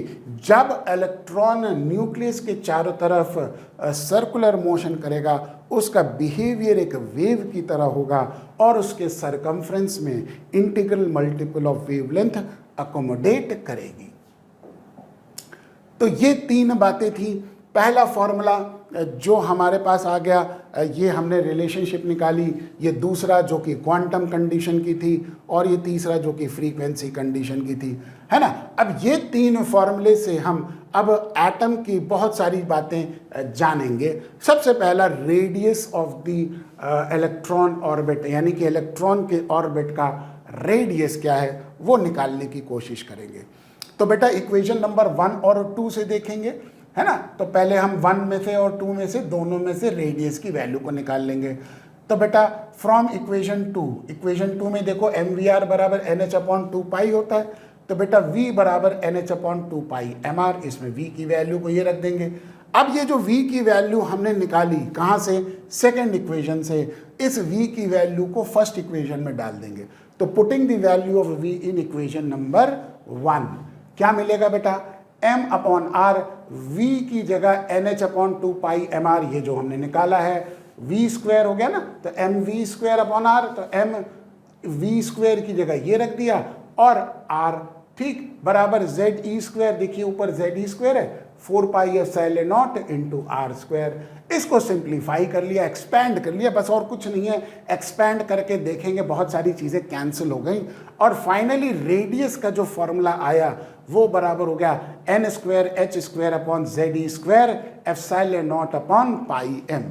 जब इलेक्ट्रॉन न्यूक्लियस के चारों तरफ सर्कुलर मोशन करेगा उसका बिहेवियर एक वेव की तरह होगा और उसके सरकमफ्रेंस में integral multiple of wavelength accommodate करेगी। तो ये 3 बातें थी पहला फॉर्मूला जो हमारे पास आ गया, ये हमने रिलेशनशिप निकाली, ये दूसरा जो कि क्वांटम कंडीशन की थी, और ये तीसरा जो कि फ्रीक्वेंसी कंडीशन की थी, है ना। अब ये तीन फॉर्मूले से हम अब एटम की बहुत सारी बातें जानेंगे। सबसे पहला radius of the electron orbit, यानी कि इलेक्ट्रॉन के ऑर्बिट का रेडियस क्या है वो निकालने की कोशिश करेंगे। तो बेटा इक्वेशन नंबर 1 और 2 से देखेंगे, है ना। तो पहले हम 1 में से और 2 में से, दोनों में से रेडियस की वैल्यू को निकाल लेंगे। तो बेटा फ्रॉम इक्वेशन 2 में देखो mvr बराबर NH/2 होता है, तो बेटा v बराबर NH/2 mr, इसमें v की वैल्यू को ये रख देंगे। अब ये जो v की वैल्यू हमने निकाली कहाँ से, सेकेंड इक्वेशन से, इस v की वैल्यू को फर्स्ट इक्वेशन में डाल देंगे। तो putting the value of v in equation number 1 क्या मिलेगा बेटा, m/r, v की जगह NH/2 mr, ये जो हमने निकाला है v स्क्वायर हो गया ना, तो mv²/r, तो mv² की जगह ये रख दिया, और r ठीक बराबर ze², देखिए ऊपर ze² है, 4πε0 इंटू r²। इसको सिंप्लीफाई कर लिया, एक्सपैंड कर लिया, बस और कुछ नहीं है। एक्सपैंड करके देखेंगे बहुत सारी चीज़ें कैंसिल हो गई, और फाइनली रेडियस का जो फॉर्मूला आया वो बराबर हो गया n²h² ε0/πm।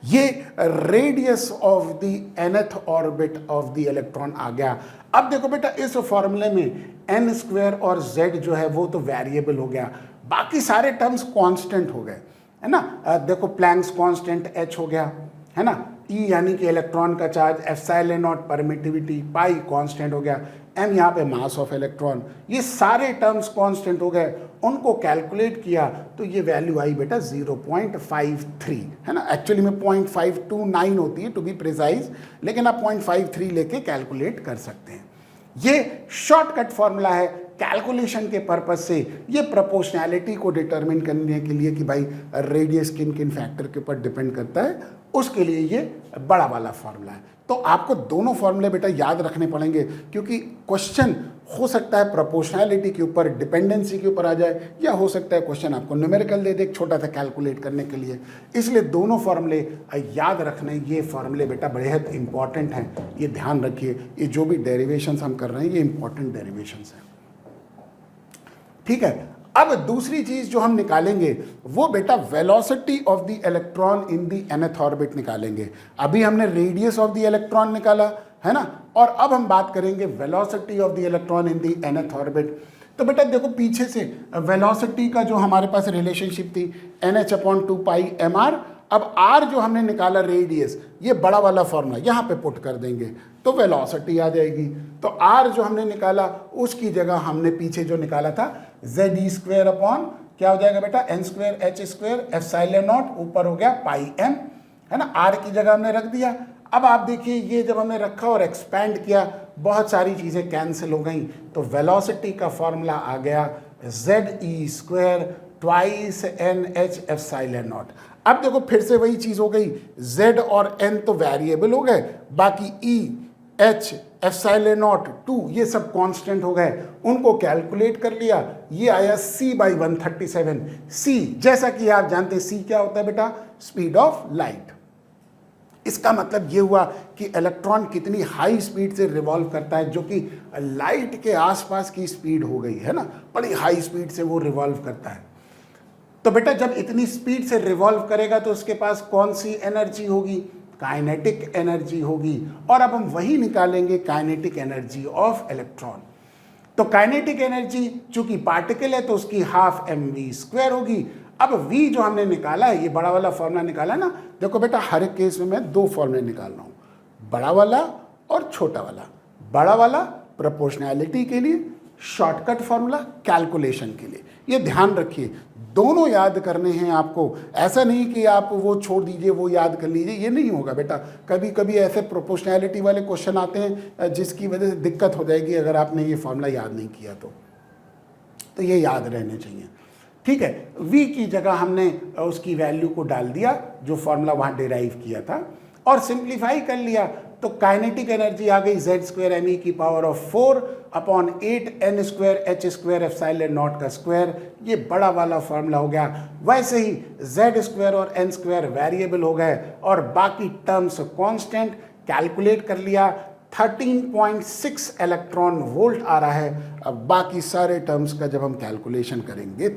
ये radius of the nth orbit of the electron आ गया। अब देखो बेटा इस फॉर्मूले में n² और z जो है वो तो वेरिएबल हो गया, बाकी सारे टर्म्स कांस्टेंट हो गए, है ना। देखो प्लैंक्स कांस्टेंट h हो गया, है ना, E यानी कि इलेक्ट्रॉन का चार्ज, ε0 परमिटिविटी, पाई कांस्टेंट हो गया, m यहाँ पे मास ऑफ इलेक्ट्रॉन, ये सारे टर्म्स कांस्टेंट हो गए। उनको कैलकुलेट किया तो ये वैल्यू आई बेटा 0.53, है ना। एक्चुअली में 0.529 होती है टू बी प्रिसाइज, लेकिन आप 0.53 लेके कैलकुलेट कर सकते हैं। ये शॉर्टकट फॉर्मूला है कैलकुलेशन के पर्पज से, ये प्रोपोर्शनैलिटी को डिटरमिन करने के लिए कि भाई रेडियस किन किन फैक्टर के ऊपर डिपेंड करता है, उसके लिए ये बड़ा वाला फॉर्मूला है। तो आपको दोनों फॉर्मूले बेटा याद रखने पड़ेंगे, क्योंकि क्वेश्चन हो सकता है प्रोपोर्शनैलिटी के ऊपर, डिपेंडेंसी के ऊपर आ जाए, या हो सकता है क्वेश्चन आपको न्यूमेरिकल दे दे एक छोटा सा कैलकुलेट करने के लिए। इसलिए दोनों फॉर्मूले याद रखने, ये फॉर्मूले बेटा बेहद इंपॉर्टेंट हैं, ये ध्यान रखिए। ये जो भी डेरिवेशंस हम कर रहे हैं ये इंपॉर्टेंट डेरिवेशंस हैं, ठीक है। अब दूसरी चीज जो हम निकालेंगे वो बेटा velocity of the electron in the nth orbit निकालेंगे। अभी हमने रेडियस ऑफ द इलेक्ट्रॉन निकाला, है ना, और अब हम बात करेंगे velocity of the electron in the nth orbit. तो बेटा देखो पीछे से वेलोसिटी का जो हमारे पास रिलेशनशिप थी NH/2 mr, अब r जो हमने निकाला रेडियस, ये बड़ा वाला फॉर्मूला यहाँ पे पुट कर देंगे तो वेलोसिटी आ जाएगी। तो r जो हमने निकाला उसकी जगह हमने पीछे जो निकाला था ze² क्या हो जाएगा बेटा n²h² ε0, ऊपर हो गया πm, है ना, r की जगह हमने रख दिया। अब आप देखिए ये जब हमने रखा और एक्सपैंड किया बहुत सारी चीज़ें कैंसिल हो गई, तो वेलोसिटी का फॉर्मूला आ गया ze² ट्वाइस NH ε0। अब देखो फिर से वही चीज़ हो गई, z और n तो वेरिएबल हो गए, बाकी E H ε0 2 ये सब कांस्टेंट हो गए, उनको कैलकुलेट कर लिया, ये आया c/137। c जैसा कि आप जानते हैं c क्या होता है बेटा, स्पीड ऑफ लाइट। इसका मतलब ये हुआ कि इलेक्ट्रॉन कितनी हाई स्पीड से रिवॉल्व करता है, जो कि लाइट के आसपास की स्पीड हो गई, है ना, बड़ी हाई स्पीड से वो रिवॉल्व करता है। तो बेटा जब इतनी स्पीड से रिवॉल्व करेगा तो उसके पास कौन सी एनर्जी होगी, काइनेटिक एनर्जी होगी, और अब हम वही निकालेंगे काइनेटिक एनर्जी ऑफ इलेक्ट्रॉन। तो काइनेटिक एनर्जी चूंकि पार्टिकल है तो उसकी हाफ mv² होगी। अब v जो हमने निकाला है, ये बड़ा वाला फॉर्मूला निकाला है ना, देखो बेटा हर एक केस में मैं दो फॉर्मूले निकाल रहा हूँ, बड़ा वाला और छोटा वाला। बड़ा वाला प्रोपोर्शनैलिटी के लिए, शॉर्टकट फार्मूला कैलकुलेशन के लिए। ये ध्यान रखिए, दोनों याद करने हैं आपको। ऐसा नहीं कि आप वो छोड़ दीजिए वो याद कर लीजिए, ये नहीं होगा बेटा। कभी कभी ऐसे प्रोपोर्शनैलिटी वाले क्वेश्चन आते हैं जिसकी वजह से दिक्कत हो जाएगी अगर आपने ये फार्मूला याद नहीं किया तो ये याद रहने चाहिए, ठीक है। v की जगह हमने उसकी वैल्यू को डाल दिया जो फार्मूला वहाँ डिराइव किया था और सिंप्लीफाई कर लिया। तो काइनेटिक एनर्जी आ गई z स्क्वायर एम ई की power of 4 upon 8 n square h square epsilon naught का स्क्वायर। ये बड़ा वाला फॉर्मूला हो गया। वैसे ही z स्क्वायर और n स्क्वायर वेरिएबल हो गए और बाकी टर्म्स कांस्टेंट। कैलकुलेट कर लिया, 13.6 इलेक्ट्रॉन वोल्ट आ रहा है। अब बाकी सारे टर्म्स का जब हम कैलकुलेशन करेंगे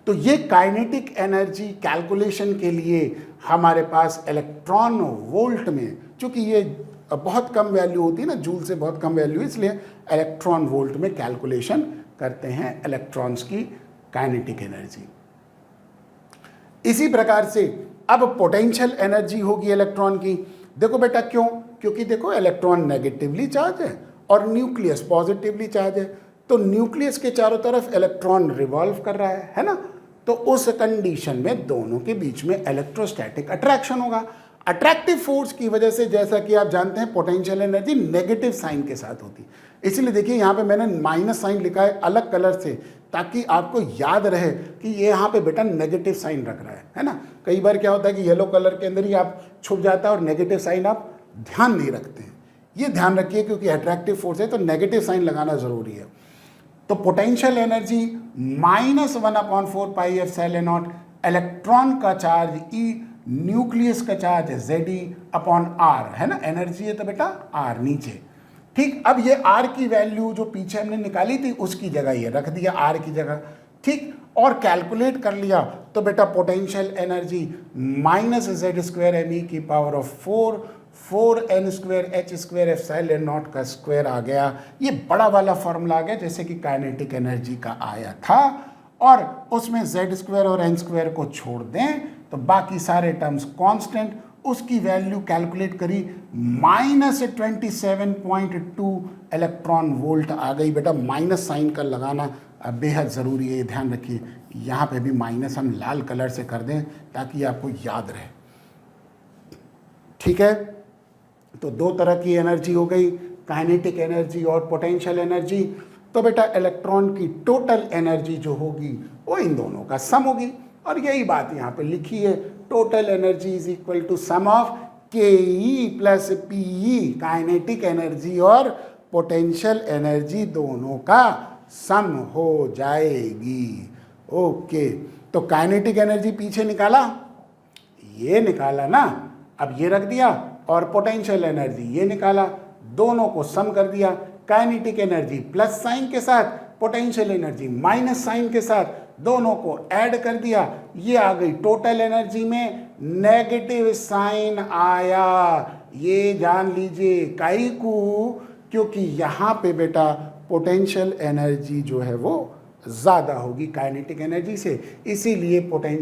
तो ये काइनेटिक एनर्जी कैलकुलेशन के लिए हमारे पास इलेक्ट्रॉन वोल्ट में, चूंकि ये बहुत कम वैल्यू होती है ना, जूल से बहुत कम वैल्यू, इसलिए इलेक्ट्रॉन वोल्ट में कैलकुलेशन करते हैं इलेक्ट्रॉन्स की काइनेटिक एनर्जी। इसी प्रकार से अब पोटेंशियल एनर्जी होगी इलेक्ट्रॉन की। देखो बेटा क्यों? क्योंकि देखो इलेक्ट्रॉन नेगेटिवली चार्ज है और न्यूक्लियस पॉजिटिवली चार्ज है, तो न्यूक्लियस के चारों तरफ इलेक्ट्रॉन रिवॉल्व कर रहा है ना। तो उस कंडीशन में दोनों के बीच में इलेक्ट्रोस्टैटिक अट्रैक्शन होगा। अट्रैक्टिव फोर्स की वजह से, जैसा कि आप जानते हैं, पोटेंशियल एनर्जी नेगेटिव साइन के साथ होती है। इसलिए देखिए यहाँ पे मैंने माइनस साइन लिखा है अलग कलर से, ताकि आपको याद रहे कि ये यहाँ पे बेटा नेगेटिव साइन रख रहा है ना। कई बार क्या होता है कि येलो कलर के अंदर ही आप छुप जाता है और नेगेटिव साइन आप ध्यान नहीं रखते हैं। ये ध्यान रखिए क्योंकि अट्रैक्टिव फोर्स है तो नेगेटिव साइन लगाना जरूरी है। तो potential energy -1/4 pi epsilon not, electron का चार्ज E, न्यूक्लियस का चार्ज Ze/r है ना। एनर्जी है तो बेटा R नीचे। ठीक, अब ये R की वैल्यू जो पीछे हमने निकाली थी उसकी जगह ये रख दिया R की जगह। ठीक, और कैलकुलेट कर लिया तो बेटा potential energy -z square m e की power of 4 n square h square epsilon naught का स्क्वायर आ गया। ये बड़ा वाला फॉर्मूला आ गया जैसे कि काइनेटिक एनर्जी का आया था, और उसमें z स्क्वायर और n स्क्वायर को छोड़ दें तो बाकी सारे टर्म्स कांस्टेंट। उसकी वैल्यू कैलकुलेट करी, -27.2 इलेक्ट्रॉन वोल्ट आ गई। बेटा माइनस साइन का लगाना बेहद ज़रूरी है, ध्यान रखिए। यहाँ पे भी माइनस हम लाल कलर से कर दें ताकि आपको याद रहे। ठीक है, तो दो तरह की एनर्जी हो गई, काइनेटिक एनर्जी और पोटेंशियल एनर्जी। तो बेटा इलेक्ट्रॉन की टोटल एनर्जी जो होगी वो इन दोनों का सम होगी, और यही बात यहाँ पे लिखी है, total energy is equal to sum of KE plus PE। Kinetic energy और पोटेंशियल एनर्जी दोनों का सम हो जाएगी। ओके, तो काइनेटिक एनर्जी पीछे निकाला, ये निकाला ना, अब ये रख दिया, और पोटेंशियल एनर्जी ये निकाला, दोनों को सम कर दिया। काइनेटिक एनर्जी प्लस साइन के साथ, पोटेंशियल एनर्जी माइनस साइन के साथ, दोनों को ऐड कर दिया, ये आ गई टोटल एनर्जी में नेगेटिव साइन आया। ये जान लीजिए काई को, क्योंकि यहाँ पे बेटा पोटेंशियल एनर्जी जो है वो ज़्यादा होगी काइनेटिक एनर्जी से, इसीलिए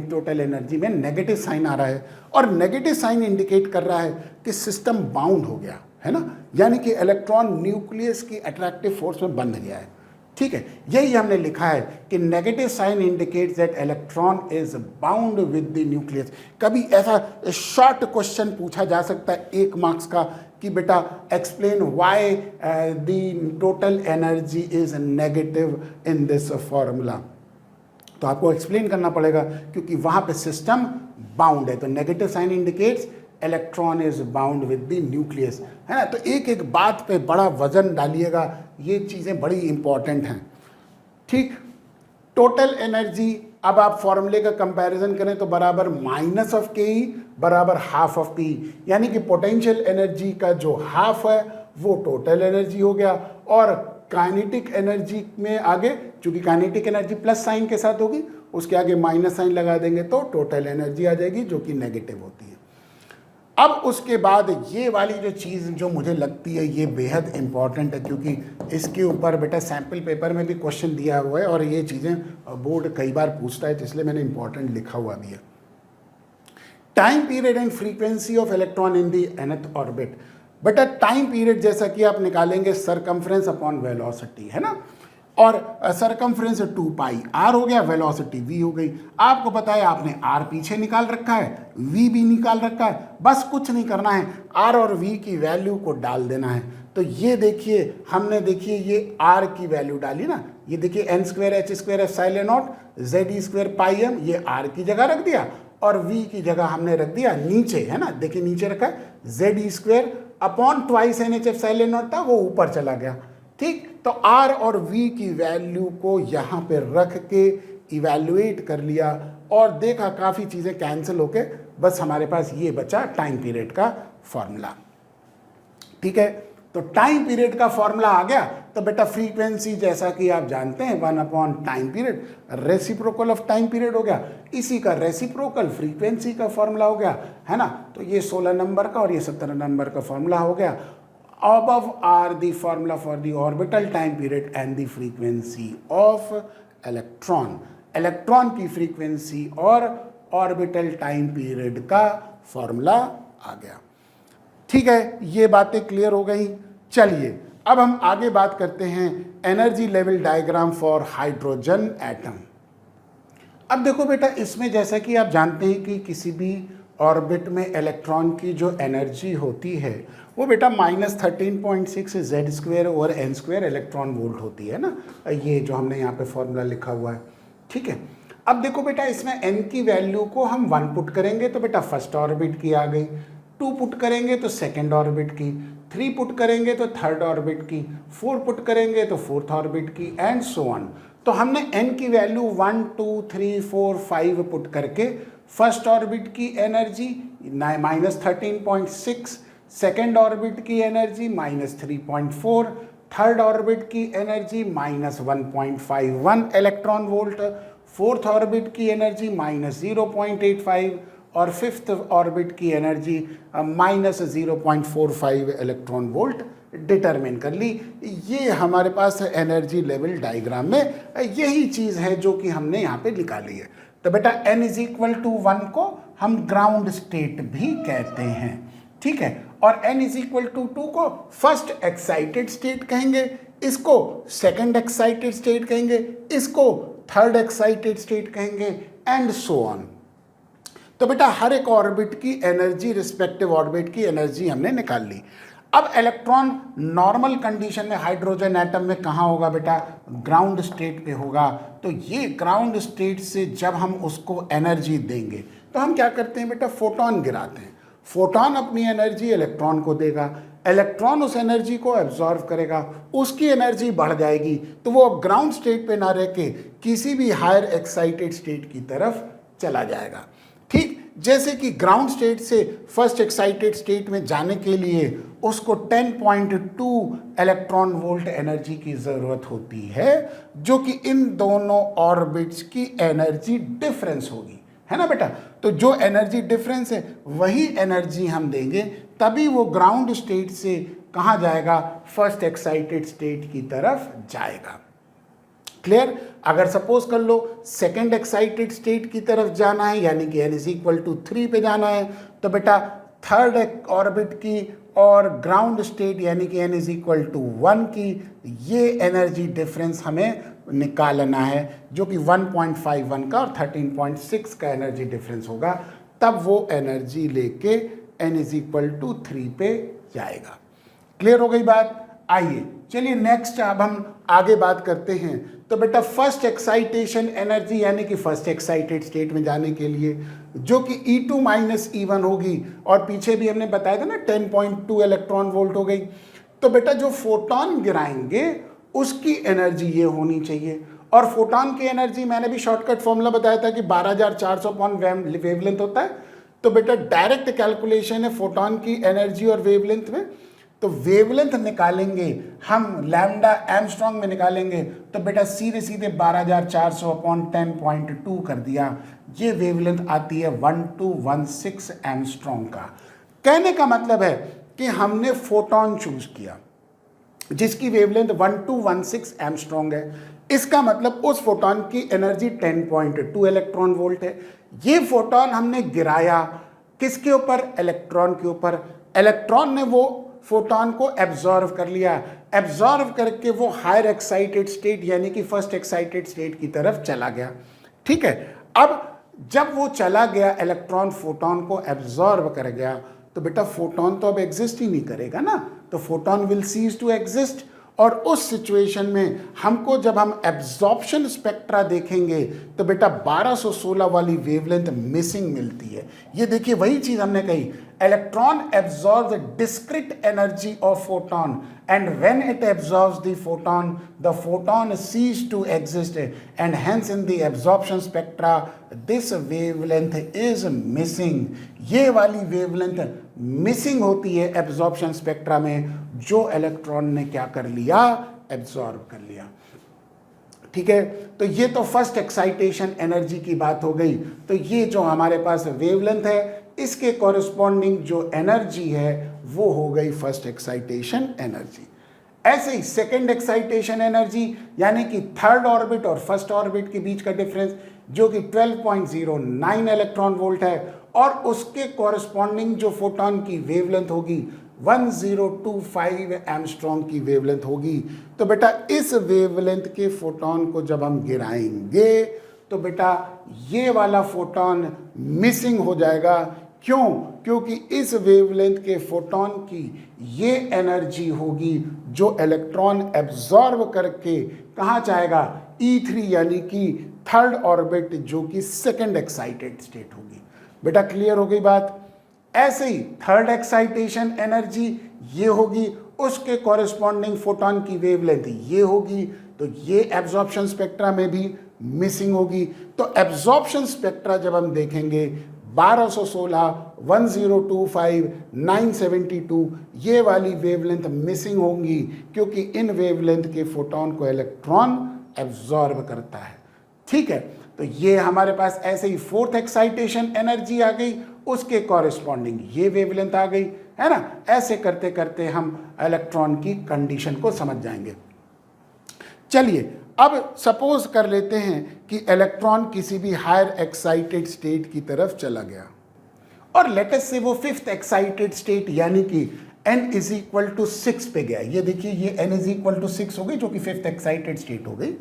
टोटल एनर्जी में नेगेटिव साइन आ रहा है। और नेगेटिव साइन इंडिकेट कर रहा है कि सिस्टम बाउंड हो गया है ना, यानी कि इलेक्ट्रॉन न्यूक्लियस की अट्रैक्टिव फोर्स में बंध गया है। ठीक है, यही हमने लिखा है कि negative sign indicates that electron is bound with the nucleus. कभी ऐसा शॉर्ट क्वेश्चन पूछा जा सकता है 1 मार्क्स का कि बेटा explain why the total energy is negative in this formula. तो आपको एक्सप्लेन करना पड़ेगा क्योंकि वहाँ पे सिस्टम बाउंड है। तो negative sign indicates electron is bound with the nucleus, है ना। तो एक एक बात पे बड़ा वजन डालिएगा, ये चीज़ें बड़ी इंपॉर्टेंट हैं। ठीक, टोटल एनर्जी, अब आप फॉर्मूले का कंपैरिजन करें तो बराबर माइनस ऑफ KE बराबर हाफ ऑफ PE, यानी कि पोटेंशियल एनर्जी का जो हाफ है वो टोटल एनर्जी हो गया। और काइनेटिक एनर्जी में आगे, चूंकि काइनेटिक एनर्जी प्लस साइन के साथ होगी, उसके आगे माइनस साइन लगा देंगे तो टोटल एनर्जी आ जाएगी जो कि नेगेटिव होती है। अब उसके बाद ये वाली जो चीज़ जो मुझे लगती है ये बेहद इंपॉर्टेंट है, क्योंकि इसके ऊपर बेटा सैम्पल पेपर में भी क्वेश्चन दिया हुआ है और ये चीज़ें बोर्ड कई बार पूछता है, इसलिए मैंने इंपॉर्टेंट लिखा हुआ भी है। Time period and frequency of electron in the nth orbit. बेटा टाइम पीरियड जैसा कि आप निकालेंगे सरकमफ्रेंस अपॉन वेलोसिटी, है ना, और सरकमफ्रेंस 2 पाई r हो गया, वेलोसिटी v हो गई। आपको पता है आपने r पीछे निकाल रखा है, v भी निकाल रखा है, बस कुछ नहीं करना है, r और v की वैल्यू को डाल देना है। तो ये देखिए हमने, देखिए ये r की वैल्यू डाली ना, ये देखिए n square h square epsilon not z square pi m, ये r की जगह रख दिया और v की जगह हमने रख दिया नीचे, है ना, देखिए नीचे रखा है z square upon twice NH epsilon not था, वो ऊपर चला गया। ठीक, तो R और V की वैल्यू को यहाँ पे रख के इवैल्यूएट कर लिया और देखा काफ़ी चीज़ें कैंसिल होके बस हमारे पास ये बचा टाइम पीरियड का फॉर्मूला। ठीक है, तो टाइम पीरियड का फॉर्मूला आ गया, तो बेटा फ्रीक्वेंसी जैसा कि आप जानते हैं 1 upon time period, reciprocal of time period हो गया, इसी का रेसिप्रोकल फ्रीक्वेंसी का फॉर्मूला हो गया, है ना। तो ये 16 नंबर का और ये 17 नंबर का फॉर्मूला हो गया। Above are the formula for the orbital time period and the frequency of electron. Electron की फ्रीक्वेंसी और ऑर्बिटल टाइम पीरियड का फॉर्मूला आ गया। ठीक है, ये बातें क्लियर हो गई। चलिए अब हम आगे बात करते हैं energy level diagram for hydrogen atom. अब देखो बेटा, इसमें जैसा कि आप जानते हैं कि किसी भी ऑर्बिट में इलेक्ट्रॉन की जो एनर्जी होती है वो बेटा -13.6 Z²/n² इलेक्ट्रॉन वोल्ट होती है ना, ये जो हमने यहाँ पे फॉर्मूला लिखा हुआ है। ठीक है, अब देखो बेटा, इसमें n की वैल्यू को हम 1 पुट करेंगे तो बेटा फर्स्ट ऑर्बिट की आ गई, 2 पुट करेंगे तो सेकेंड ऑर्बिट की, 3 पुट करेंगे तो थर्ड ऑर्बिट की, 4 पुट करेंगे तो फोर्थ ऑर्बिट की, एंड सो ऑन। तो हमने n की वैल्यू 1 2 3 4 5 पुट करके फर्स्ट ऑर्बिट की एनर्जी -13.6, सेकेंड ऑर्बिट की एनर्जी -3.4, थर्ड ऑर्बिट की energy -1.51 electron volt, fourth orbit की एनर्जी -0.85 और फिफ्थ ऑर्बिट की एनर्जी -0.45 इलेक्ट्रॉन वोल्ट डिटरमिन कर ली। ये हमारे पास एनर्जी लेवल डायग्राम में यही चीज़ है जो कि हमने यहाँ पे निकाली है। तो बेटा n = 1 को हम ग्राउंड स्टेट भी कहते हैं। ठीक है, और n = 2 को फर्स्ट एक्साइटेड स्टेट कहेंगे, इसको सेकंड एक्साइटेड स्टेट कहेंगे, इसको थर्ड एक्साइटेड स्टेट कहेंगे, एंड सो ऑन। तो बेटा हर एक ऑर्बिट की एनर्जी, रिस्पेक्टिव ऑर्बिट की एनर्जी हमने निकाल ली। अब इलेक्ट्रॉन नॉर्मल कंडीशन में हाइड्रोजन एटम में कहाँ होगा बेटा? ग्राउंड स्टेट पे होगा। तो ये ग्राउंड स्टेट से जब हम उसको एनर्जी देंगे तो हम क्या करते हैं बेटा? फोटोन गिराते हैं। फोटोन अपनी एनर्जी इलेक्ट्रॉन को देगा, इलेक्ट्रॉन उस एनर्जी को एब्जॉर्व करेगा, उसकी एनर्जी बढ़ जाएगी, तो वो ग्राउंड स्टेट पे ना रह के किसी भी हायर एक्साइटेड स्टेट की तरफ चला जाएगा। ठीक जैसे कि ग्राउंड स्टेट से फर्स्ट एक्साइटेड स्टेट में जाने के लिए उसको 10.2 इलेक्ट्रॉन वोल्ट एनर्जी की ज़रूरत होती है, जो कि इन दोनों ऑर्बिट्स की एनर्जी डिफरेंस होगी, है ना बेटा? तो जो एनर्जी डिफरेंस है वही एनर्जी हम देंगे, तभी वो ग्राउंड स्टेट से कहाँ जाएगा? फर्स्ट एक्साइटेड स्टेट की तरफ जाएगा। क्लियर? अगर सपोज कर लो सेकेंड एक्साइटेड स्टेट की तरफ जाना है, यानी कि n = 3 पे जाना है, तो बेटा थर्ड ऑर्बिट की और ग्राउंड स्टेट यानी कि n = 1 की ये एनर्जी डिफरेंस हमें निकालना है, जो कि 1.51 का और 13.6 का एनर्जी डिफरेंस होगा। तब वो एनर्जी लेके n = 3 पे जाएगा। क्लियर हो गई बात? आइए चलिए नेक्स्ट अब हम आगे बात करते हैं। तो बेटा फर्स्ट एक्साइटेशन एनर्जी यानी कि फर्स्ट एक्साइटेड स्टेट में जाने के लिए जो कि E2 - E1 होगी, और पीछे भी हमने बताया था ना 10.2 इलेक्ट्रॉन वोल्ट हो गई। तो बेटा जो फोटोन गिराएंगे उसकी एनर्जी ये होनी चाहिए, और फोटोन की एनर्जी मैंने भी शॉर्टकट फॉर्मूला बताया था कि 12400 वेवलेंथ होता है। तो बेटा डायरेक्ट कैलकुलेशन है फोटोन की एनर्जी और वेवलेंथ में। तो वेवलेंथ निकालेंगे हम लैम्डा एंगस्ट्रॉम में निकालेंगे, तो बेटा सीधे सीधे 12400/10.2 कर दिया। ये वेवलेंथ आती है 1216 एंगस्ट्रॉम का। कहने का मतलब है कि हमने फोटोन चूज किया जिसकी वेवलेंथ 1216 एंगस्ट्रॉम है। इसका मतलब उस फोटोन की एनर्जी 10.2 इलेक्ट्रॉन वोल्ट है। ये फोटोन हमने गिराया किसके ऊपर? इलेक्ट्रॉन के ऊपर। इलेक्ट्रॉन ने वो फोटोन को एब्जॉर्व कर लिया, एब्जॉर्व करके वो हायर एक्साइटेड स्टेट यानी कि फर्स्ट एक्साइटेड स्टेट की तरफ चला गया। ठीक है, अब जब वो चला गया, इलेक्ट्रॉन फोटोन को एब्जॉर्व कर गया, तो बेटा फोटोन तो अब एग्जिस्ट ही नहीं करेगा ना, तो photon will cease to exist, और उस सिचुएशन में हमको जब हम एब्जॉर्प्शन स्पेक्ट्रा देखेंगे तो बेटा 1216 वाली वेवलेंथ मिसिंग मिलती है। ये देखिए वही चीज हमने कही, electron absorbs discrete energy of photon and when it absorbs the photon cease to exist and hence in the absorption spectra this wavelength is missing. ये वाली वेवलेंथ मिसिंग होती है एब्जॉर्प्शन स्पेक्ट्रा में, जो इलेक्ट्रॉन ने क्या कर लिया, एब्जॉर्ब कर लिया। ठीक है, तो ये तो फर्स्ट एक्साइटेशन एनर्जी की बात हो गई। तो ये जो हमारे पास वेवलेंथ है, इसके कॉरेस्पॉन्डिंग जो एनर्जी है वो हो गई फर्स्ट एक्साइटेशन एनर्जी। ऐसे ही सेकेंड एक्साइटेशन एनर्जी यानी कि थर्ड ऑर्बिट और फर्स्ट ऑर्बिट के बीच का डिफरेंस जो कि 12.09 इलेक्ट्रॉन वोल्ट है, और उसके कॉरेस्पॉन्डिंग जो फोटोन की वेवलेंथ होगी 1025 एंगस्ट्रॉम की वेवलेंथ होगी। तो बेटा इस वेवलेंथ के फोटोन को जब हम गिराएंगे तो बेटा ये वाला फोटोन मिसिंग हो जाएगा। क्यों? क्योंकि इस वेवलेंथ के फोटोन की ये एनर्जी होगी जो इलेक्ट्रॉन एब्जॉर्ब करके कहाँ जाएगा, E3 यानी कि थर्ड ऑर्बिट जो कि सेकेंड एक्साइटेड स्टेट होगी। बेटा क्लियर हो गई बात। ऐसे ही थर्ड एक्साइटेशन एनर्जी ये होगी, उसके कॉरेस्पॉन्डिंग फोटोन की वेवलेंथ ये होगी, तो ये एब्जॉर्प्शन स्पेक्ट्रा में भी मिसिंग होगी। तो एब्जॉर्प्शन स्पेक्ट्रा जब हम देखेंगे 1216, 1025, 972 ये वाली वेवलेंथ मिसिंग होंगी, क्योंकि इन वेवलेंथ के फोटोन को इलेक्ट्रॉन एब्जॉर्ब करता है। ठीक है, तो ये हमारे पास ऐसे ही फोर्थ एक्साइटेशन एनर्जी आ गई, उसके कॉरेस्पॉन्डिंग ये वेवलेंथ आ गई, है ना। ऐसे करते करते हम इलेक्ट्रॉन की कंडीशन को समझ जाएंगे। चलिए अब सपोज कर लेते हैं कि इलेक्ट्रॉन किसी भी हायर एक्साइटेड स्टेट की तरफ चला गया और लेटेस्ट से वो फिफ्थ एक्साइटेड स्टेट यानी कि n इज इक्वल टू 6 पे गया। ये देखिए ये n इज इक्वल टू 6 हो गई जो कि फिफ्थ एक्साइटेड स्टेट हो गई,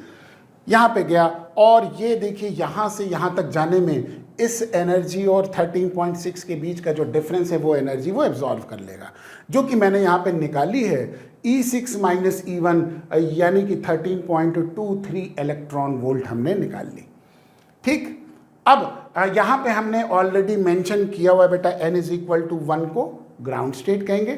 यहाँ पे गया। और ये देखिए यहाँ से यहाँ तक जाने में इस एनर्जी और 13.6 के बीच का जो डिफरेंस है वो एनर्जी वो एब्जॉर्व कर लेगा, जो कि मैंने यहाँ पे निकाली है E6 माइनस E1 यानी कि 13.23 इलेक्ट्रॉन वोल्ट हमने निकाल ली। ठीक, अब यहाँ पे हमने ऑलरेडी मेंशन किया हुआ है बेटा n इज इक्वल टू 1 को ग्राउंड स्टेट कहेंगे,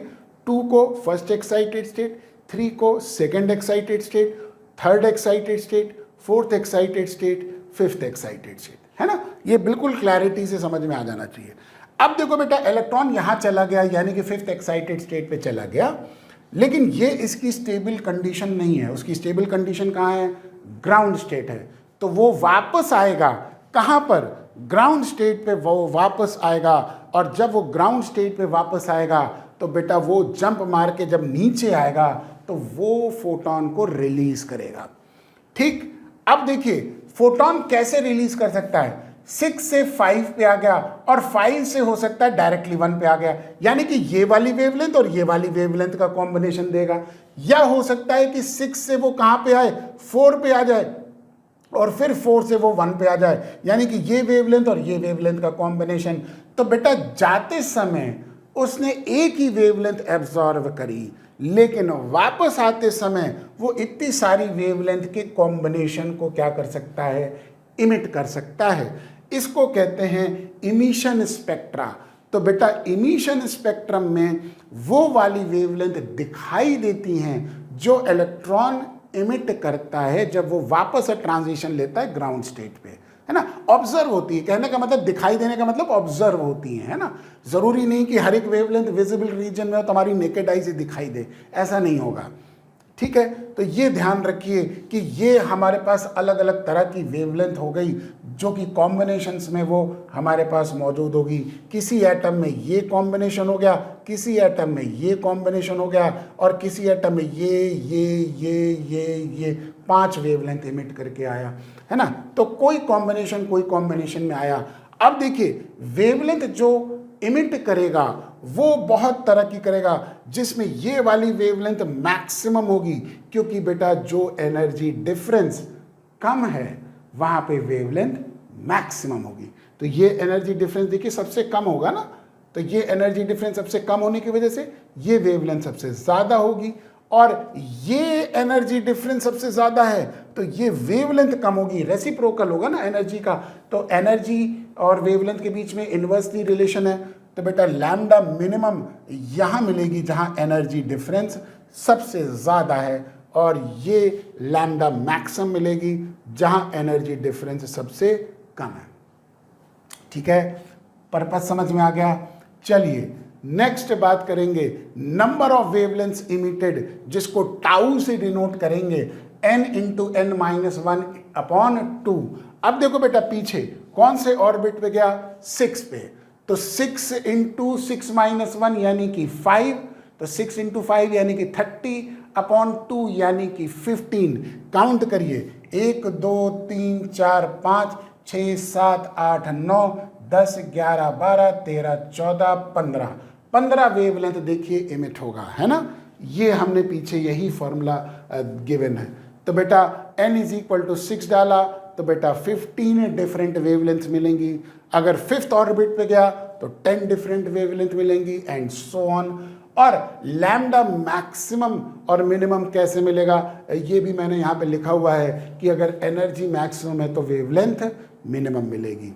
2 को फर्स्ट एक्साइटेड स्टेट, 3 को second excited state, third excited state, fourth excited state, fifth excited state, है ना। ये बिल्कुल क्लैरिटी से समझ में आ जाना चाहिए। अब देखो बेटा इलेक्ट्रॉन यहाँ चला गया यानी कि फिफ्थ एक्साइटेड स्टेट पे चला गया, लेकिन ये इसकी स्टेबल कंडीशन नहीं है। उसकी स्टेबल कंडीशन कहाँ है, ग्राउंड स्टेट है। तो वो वापस आएगा कहाँ पर, ग्राउंड स्टेट पे वो वापस आएगा। और जब वो ग्राउंड स्टेट पे वापस आएगा तो बेटा वो जंप मार के जब नीचे आएगा तो वो फोटोन को रिलीज करेगा। ठीक, अब देखिए फोटोन कैसे रिलीज कर सकता है, 6 से 5 पे आ गया और 5 से हो सकता है डायरेक्टली 1 पे आ गया, यानी कि ये वाली वेवलेंथ और ये वाली वेवलेंथ का कॉम्बिनेशन देगा। या हो सकता है कि 6 से वो कहाँ पे आए, 4 पे आ जाए और फिर 4 से वो 1 पे आ जाए, यानी कि ये वेवलेंथ और ये वेवलेंथ का कॉम्बिनेशन। तो बेटा जाते समय उसने एक ही वेवलेंथ एब्जॉर्व करी, लेकिन वापस आते समय वो इतनी सारी वेवलेंथ के कॉम्बिनेशन को क्या कर सकता है, इमिट कर सकता है। इसको कहते हैं इमिशन स्पेक्ट्रा। तो बेटा इमिशन स्पेक्ट्रम में वो वाली वेवलेंथ दिखाई देती हैं जो इलेक्ट्रॉन इमिट करता है जब वो वापस ट्रांजिशन लेता है ग्राउंड स्टेट पे, है ना। ऑब्जर्व होती है, कहने का मतलब दिखाई देने का मतलब ऑब्जर्व होती है ना। जरूरी नहीं कि हर एक वेवलेंथ विजिबल रीजन में हो, तुम्हारी नेकेड आई से दिखाई दे, ऐसा नहीं होगा। ठीक है, तो ये ध्यान रखिए कि ये हमारे पास अलग अलग तरह की वेवलेंथ हो गई जो कि कॉम्बिनेशंस में वो हमारे पास मौजूद होगी। किसी एटम में ये कॉम्बिनेशन हो गया, किसी एटम में ये कॉम्बिनेशन हो गया और किसी एटम में ये 5 वेवलेंथ इमिट करके आया, है ना। तो कोई कॉम्बिनेशन में आया। अब देखिए वेवलेंथ जो इमिट करेगा वो बहुत तरह की करेगा, जिसमें ये वाली वेवलेंथ मैक्सिमम होगी, क्योंकि बेटा जो एनर्जी डिफरेंस कम है वहां पे वेवलेंथ मैक्सिमम होगी। तो ये एनर्जी डिफरेंस देखिए सबसे कम होगा ना, तो ये एनर्जी डिफरेंस सबसे कम होने की वजह से ये वेवलेंथ सबसे ज्यादा होगी। और ये एनर्जी डिफरेंस सबसे ज़्यादा है तो ये वेवलेंथ कम होगी, रेसिप्रोकल होगा ना एनर्जी का, तो एनर्जी और वेवलेंथ के बीच में इन्वर्सली रिलेशन है। तो बेटा लैम्डा मिनिमम यहाँ मिलेगी जहाँ एनर्जी डिफरेंस सबसे ज़्यादा है, और ये लैम्डा मैक्सिमम मिलेगी जहाँ एनर्जी डिफरेंस सबसे कम है। ठीक है, पर्पस समझ में आ गया। चलिए नेक्स्ट बात करेंगे नंबर ऑफ वेवलेंथ्स इमिटेड, जिसको टाउ से डिनोट करेंगे n इंटू एन माइनस 1/2। अब देखो बेटा पीछे कौन से ऑर्बिट पे गया, 6 पे, तो 6 इंटू 6 माइनस 1 यानी कि 5, तो 6 इंटू 5 यानी कि 30/2 यानी कि 15। काउंट करिए 1 2 3 4 5 6 7 8 9 10 11 12 13 14 15 वेवलेंथ देखिए इमिट होगा, है ना। ये हमने पीछे यही फॉर्मूला गिवन है। तो बेटा n इज इक्वल टू 6 डाला तो बेटा 15 डिफरेंट वेवलेंथ मिलेंगी। अगर 5th ऑर्बिट पे गया तो 10 डिफरेंट वेवलेंथ मिलेंगी एंड सो ऑन। और लैम्डा मैक्सिमम और मिनिमम कैसे मिलेगा, ये भी मैंने यहाँ पे लिखा हुआ है कि अगर एनर्जी मैक्सिमम है तो वेवलेंथ मिनिमम मिलेगी।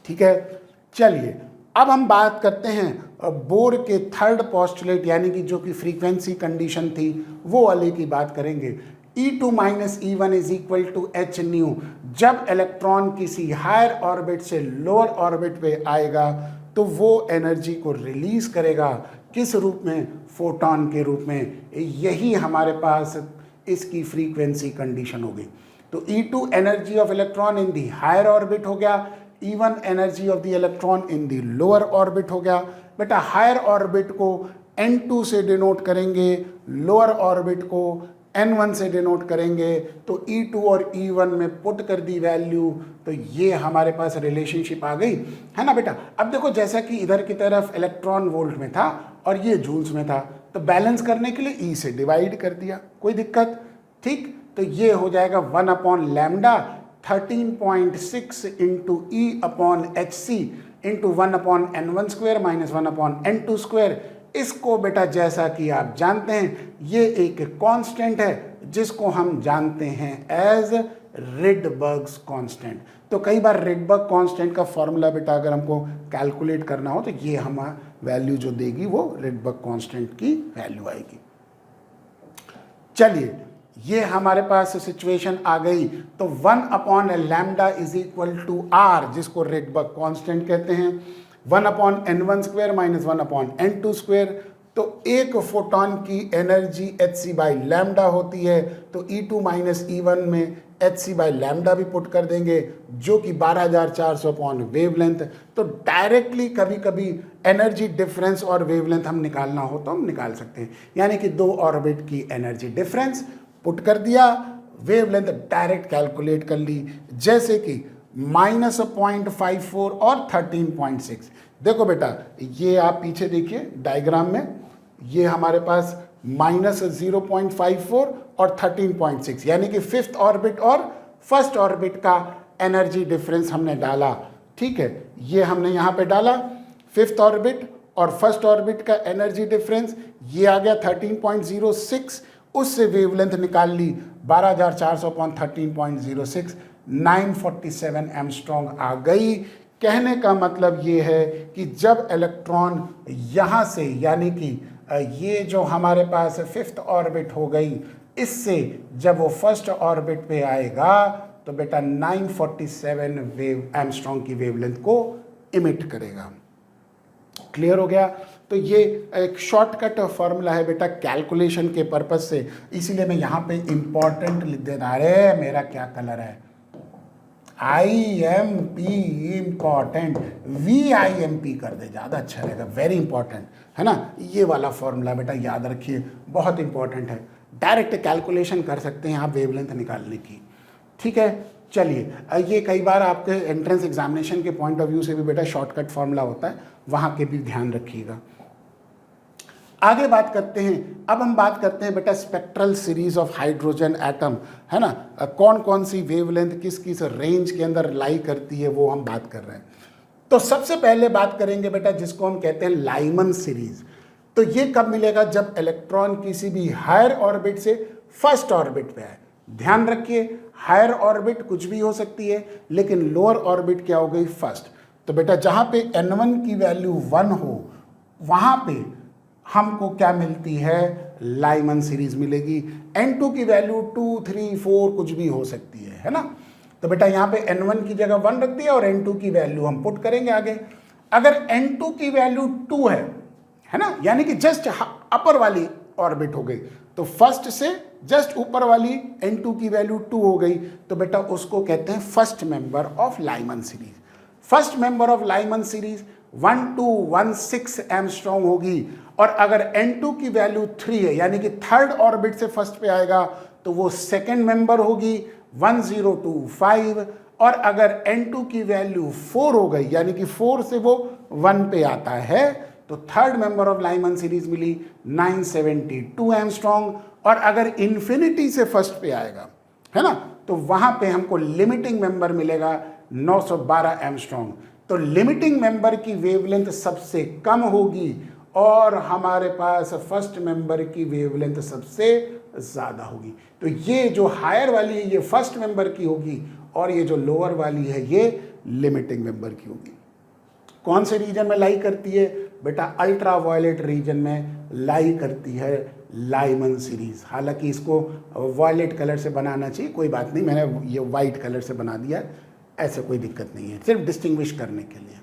ठीक है, चलिए अब हम बात करते हैं बोर के थर्ड पोस्टुलेट यानी कि जो कि फ्रीक्वेंसी कंडीशन थी वो वाले की बात करेंगे। E2 minus E1 is equal to h nu. जब इलेक्ट्रॉन किसी हायर ऑर्बिट से लोअर ऑर्बिट पे आएगा तो वो एनर्जी को रिलीज करेगा, किस रूप में, फोटॉन के रूप में। यही हमारे पास इसकी फ्रीक्वेंसी कंडीशन होगी। तो E2 energy of electron in the higher orbit हो गया, E1 energy of the electron in the lower orbit हो गया। बेटा हायर ऑर्बिट को N2 से डिनोट करेंगे, लोअर ऑर्बिट को N1 से डिनोट करेंगे। तो E2 और E1 में पुट कर दी वैल्यू, तो ये हमारे पास रिलेशनशिप आ गई, है ना बेटा। अब देखो जैसा कि इधर की तरफ इलेक्ट्रॉन वोल्ट में था और ये जूल्स में था, तो बैलेंस करने के लिए E से डिवाइड कर दिया, कोई दिक्कत, ठीक। तो ये हो जाएगा 1/λ 13.6 into E/hc into 1/n1² minus 1/n2²। इसको बेटा जैसा कि आप जानते हैं ये एक कांस्टेंट है जिसको हम जानते हैं एज रिडबर्ग्स कांस्टेंट। तो कई बार रिडबर्ग कांस्टेंट का फॉर्मूला बेटा अगर हमको कैलकुलेट करना हो तो ये हम वैल्यू जो देगी वो रिडबर्ग कांस्टेंट की वैल्यू आएगी। चलिए ये हमारे पास सिचुएशन आ गई। तो 1/λ इज इक्वल टू r, जिसको रिडबर्ग कांस्टेंट कहते हैं, 1/n1² माइनस 1/n2²। तो एक फोटॉन की एनर्जी hc/λ होती है, तो E2 माइनस E1 में hc/λ भी पुट कर देंगे जो कि 12400 वेवलेंथ। तो डायरेक्टली कभी कभी एनर्जी डिफरेंस और वेवलेंथ हम निकालना हो तो हम निकाल सकते हैं, यानी कि दो ऑर्बिट की एनर्जी डिफरेंस पुट कर दिया, वेवलेंथ डायरेक्ट कैलकुलेट कर ली, जैसे कि -0.54 और 13.6। देखो बेटा ये आप पीछे देखिए डायग्राम में, ये हमारे पास -0.54 और 13.6 यानी कि 5th ऑर्बिट और 1st ऑर्बिट का एनर्जी डिफरेंस हमने डाला। ठीक है, ये हमने यहाँ पे डाला 5th ऑर्बिट और 1st ऑर्बिट का एनर्जी डिफरेंस, ये आ गया 13.06। उससे वेवलेंथ निकाल ली 12400/13.06, 947 एंगस्ट्रॉम आ गई। कहने का मतलब ये है कि जब इलेक्ट्रॉन यहाँ से यानी कि ये जो हमारे पास 5th ऑर्बिट हो गई, इससे जब वो 1st ऑर्बिट पे आएगा तो बेटा 947 एंगस्ट्रॉम की वेवलेंथ को इमिट करेगा। क्लियर हो गया। तो ये एक शॉर्टकट फॉर्मूला है बेटा कैलकुलेशन के पर्पज से, इसीलिए मैं यहाँ पे इंपॉर्टेंट लिख देता। अरे मेरा क्या कलर है, IMP इम्पॉर्टेंट, VIMP कर दे, ज़्यादा अच्छा रहेगा, वेरी इंपॉर्टेंट, है ना। ये वाला फॉर्मूला बेटा याद रखिए, बहुत इंपॉर्टेंट है। डायरेक्ट कैलकुलेशन कर सकते हैं आप वेवलेंथ निकालने की। ठीक है, चलिए ये कई बार आपके एंट्रेंस एग्जामिनेशन के पॉइंट ऑफ व्यू से भी बेटा शॉर्टकट फॉर्मूला होता है, वहाँ के भी ध्यान रखिएगा। आगे बात करते हैं, अब हम बात करते हैं बेटा spectral series of hydrogen atom, है ना। कौन कौन सी वेवलेंथ किस किस रेंज के अंदर लाई करती है वो हम बात कर रहे हैं। तो सबसे पहले बात करेंगे बेटा जिसको हम कहते हैं लाइमन सीरीज। तो ये कब मिलेगा? जब इलेक्ट्रॉन किसी भी हायर ऑर्बिट से फर्स्ट ऑर्बिट पे आए। ध्यान रखिए, हायर ऑर्बिट कुछ भी हो सकती है, लेकिन लोअर ऑर्बिट क्या हो गई? फर्स्ट। तो बेटा जहां पे n1 की वैल्यू 1 हो, वहां पे हमको क्या मिलती है? लाइमन सीरीज मिलेगी। n2 की वैल्यू 2, 3, 4 कुछ भी हो सकती है ना? तो बेटा यहाँ पे n1 की जगह 1 रख दिया और n2 की वैल्यू हम पुट करेंगे आगे। अगर n2 की वैल्यू 2 है ना, यानी कि जस्ट अपर वाली ऑर्बिट हो गई, तो फर्स्ट से जस्ट ऊपर वाली n2 की वैल्यू 2 हो गई, तो बेटा उसको कहते हैं first member of Lyman series. First member of Lyman series 1216 angstrom होगी, और अगर n2 की वैल्यू 3 है, यानी कि थर्ड ऑर्बिट से फर्स्ट पे आएगा, तो वो सेकेंड मेंबर होगी 1025, और अगर n2 की वैल्यू 4 हो गई, यानी कि 4 से वो 1 पे आता है, तो third member of Lyman series मिली 972 एंगस्ट्रॉम। और अगर इन्फिनिटी से फर्स्ट पे आएगा, है ना, तो वहां पे हमको लिमिटिंग मेंबर मिलेगा 912 एंगस्ट्रॉम। तो लिमिटिंग मेंबर की वेवलेंथ सबसे कम होगी, और हमारे पास फर्स्ट मेंबर की वेवलेंथ सबसे ज्यादा होगी। तो ये जो हायर वाली है ये फर्स्ट मेंबर की होगी, और ये जो लोअर वाली है ये लिमिटिंग मेंबर की होगी। कौन से रीजन में लाई करती है? बेटा अल्ट्रा वायलेट रीजन में लाई करती है लाइमन सीरीज। हालांकि इसको वायलेट कलर से बनाना चाहिए, कोई बात नहीं, मैंने ये वाइट कलर से बना दिया, ऐसे कोई दिक्कत नहीं है, सिर्फ डिस्टिंग्विश करने के लिए।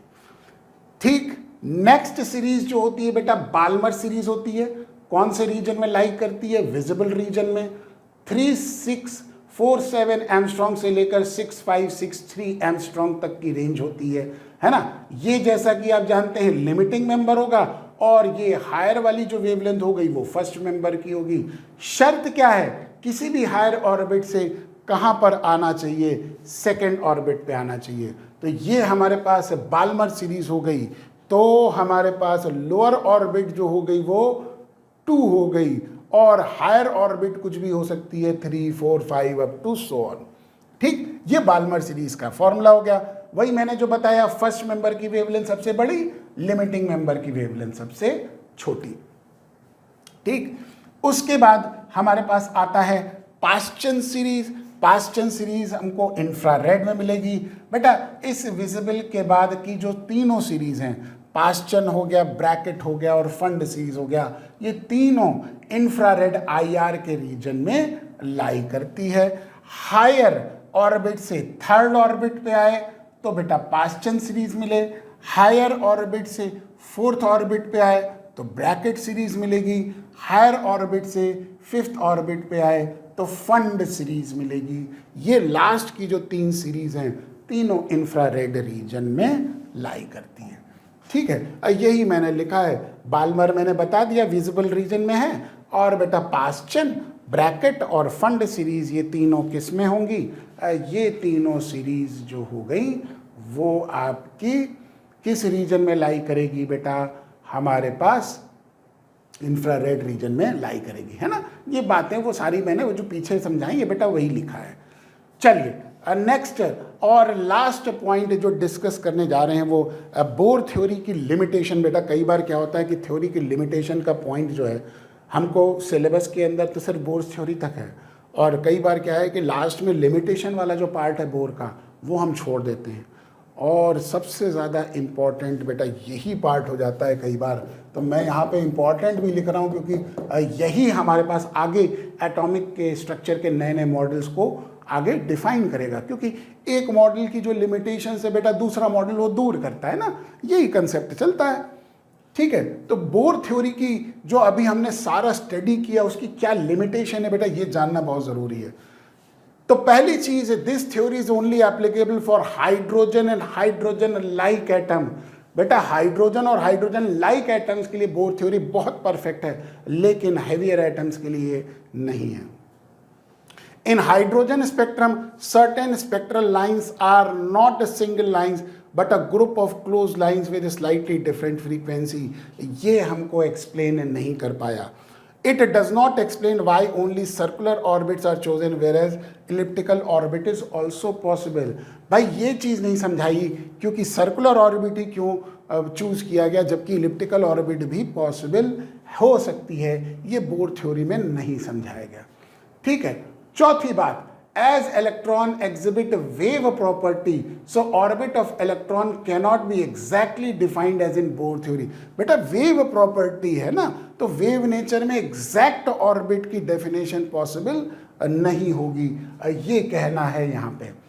ठीक, नेक्स्ट सीरीज जो होती है बेटा बाल्मर सीरीज होती है। कौन से रीजन में लाई करती है? विजिबल रीजन में। 3647 एंगस्ट्रॉम से लेकर 6563 एंगस्ट्रॉम तक की रेंज होती है ना। ये जैसा कि आप जानते हैं लिमिटिंग मेंबर होगा, और ये हायर वाली जो वेवलेंथ हो गई वो फर्स्ट मेंबर की होगी। शर्त क्या है? किसी भी हायर ऑर्बिट से कहां पर आना चाहिए? सेकेंड ऑर्बिट पे आना चाहिए। तो ये हमारे पास बाल्मर सीरीज हो गई। तो हमारे पास लोअर ऑर्बिट जो हो गई वो 2 हो गई, और हायर ऑर्बिट कुछ भी हो सकती है 3, 4, 5 अप टू सो ऑन। ठीक, ये बाल्मर सीरीज का फॉर्मूला हो गया। वही मैंने जो बताया, फर्स्ट मेंबर की वेवलेंथ सबसे बड़ी, लिमिटिंग मेंबर की वेवलेंथ सबसे छोटी। ठीक, उसके बाद हमारे पास आता है पास्चन सीरीज। पास्चन सीरीज हमको इंफ्रारेड में मिलेगी। बेटा इस विजिबल के बाद की जो तीनों सीरीज हैं, पास्चन हो गया, ब्रैकेट हो गया और फंड सीरीज हो गया, ये तीनों इंफ्रारेड IR के रीजन में लाई करती है। हायर ऑर्बिट से थर्ड ऑर्बिट पे आए तो बेटा पास्चन सीरीज मिले, हायर ऑर्बिट से फोर्थ ऑर्बिट पे आए तो ब्रैकेट सीरीज मिलेगी, हायर ऑर्बिट से फिफ्थ ऑर्बिट पे आए तो फंड सीरीज मिलेगी। ये लास्ट की जो 3 सीरीज हैं तीनों इंफ्रारेड रीजन में लाई करती हैं। ठीक है, यही मैंने लिखा है। बाल्मर मैंने बता दिया विजिबल रीजन में है, और बेटा पास्चन, ब्रैकेट और फंड सीरीज ये तीनों किस में होंगी? ये तीनों सीरीज जो हो गई वो आपकी किस रीजन में लाई करेगी? बेटा हमारे पास इंफ्रारेड रीजन में लाई करेगी, है ना। ये बातें वो सारी मैंने वो जो पीछे समझाई है बेटा वही लिखा है। चलिए नेक्स्ट और लास्ट पॉइंट जो डिस्कस करने जा रहे हैं वो बोर थ्योरी की लिमिटेशन। बेटा कई बार क्या होता है कि थ्योरी की लिमिटेशन का पॉइंट जो है हमको सिलेबस के अंदर तो सिर्फ बोर थ्योरी तक है, और कई बार क्या है कि लास्ट में लिमिटेशन वाला जो पार्ट है बोर का वो हम छोड़ देते हैं, और सबसे ज़्यादा इम्पॉर्टेंट बेटा यही पार्ट हो जाता है कई बार। तो मैं यहाँ पे इम्पॉर्टेंट भी लिख रहा हूँ क्योंकि यही हमारे पास आगे एटॉमिक के स्ट्रक्चर के नए नए मॉडल्स को आगे डिफाइन करेगा, क्योंकि एक मॉडल की जो लिमिटेशन से बेटा दूसरा मॉडल वो दूर करता है ना, यही कंसेप्ट चलता है। ठीक है, तो बोर थ्योरी की जो अभी हमने सारा स्टडी किया उसकी क्या लिमिटेशन है बेटा ये जानना बहुत ज़रूरी है। तो पहली चीज है this theory is only applicable for hydrogen and hydrogen like atom. बेटा हाइड्रोजन और हाइड्रोजन लाइक एटम्स के लिए बोर थ्योरी बहुत परफेक्ट है, लेकिन हेवियर एटम्स के लिए नहीं है। In hydrogen spectrum, certain spectral lines are not single lines but a group of closed lines with a slightly different frequency. ये हमको explain नहीं कर पाया। It does not explain why only circular orbits are chosen whereas elliptical orbit is also possible. भाई ये चीज़ नहीं समझाई क्योंकि सर्कुलर ऑर्बिट ही क्यों चूज किया गया जबकि इलिप्टिकल ऑर्बिट भी पॉसिबल हो सकती है ये बोर थ्योरी में नहीं समझाया गया। ठीक है, चौथी बात, as electron exhibit wave property, so orbit of electron cannot be exactly defined as in Bohr theory। बेटा वेव प्रॉपर्टी है ना, तो वेव नेचर में एग्जैक्ट ऑर्बिट की डेफिनेशन पॉसिबल नहीं होगी, ये कहना है यहाँ पे।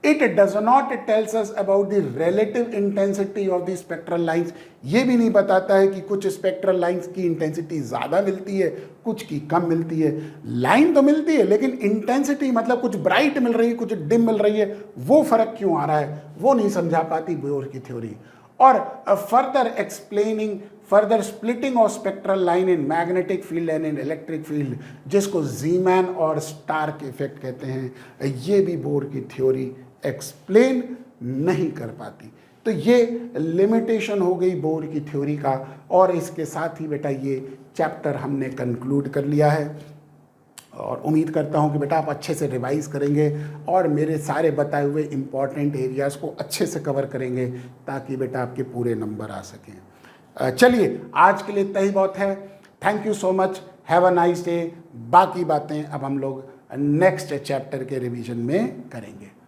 It does not tells us about the relative intensity of the spectral lines। ये भी नहीं बताता है कि कुछ स्पेक्ट्रल लाइंस की इंटेंसिटी ज़्यादा मिलती है, कुछ की कम मिलती है। लाइन तो मिलती है लेकिन इंटेंसिटी मतलब कुछ ब्राइट मिल रही है, कुछ डिम मिल रही है, वो फर्क क्यों आ रहा है, वो नहीं समझा पाती बोर की थ्योरी। और further explaining further splitting of spectral line in magnetic field and in electric field, जिसको ज़ीमैन और स्टार्क इफेक्ट कहते हैं, ये भी बोर की थ्योरी एक्सप्लेन नहीं कर पाती। तो ये लिमिटेशन हो गई बोर की थ्योरी का, और इसके साथ ही बेटा ये चैप्टर हमने कंक्लूड कर लिया है। और उम्मीद करता हूँ कि बेटा आप अच्छे से रिवाइज करेंगे और मेरे सारे बताए हुए इम्पॉर्टेंट एरियाज़ को अच्छे से कवर करेंगे, ताकि बेटा आपके पूरे नंबर आ सकें। चलिए आज के लिए इतना ही बहुत है। Thank you so much, have a nice day. बाकी बातें अब हम लोग नेक्स्ट चैप्टर के रिवीजन में करेंगे।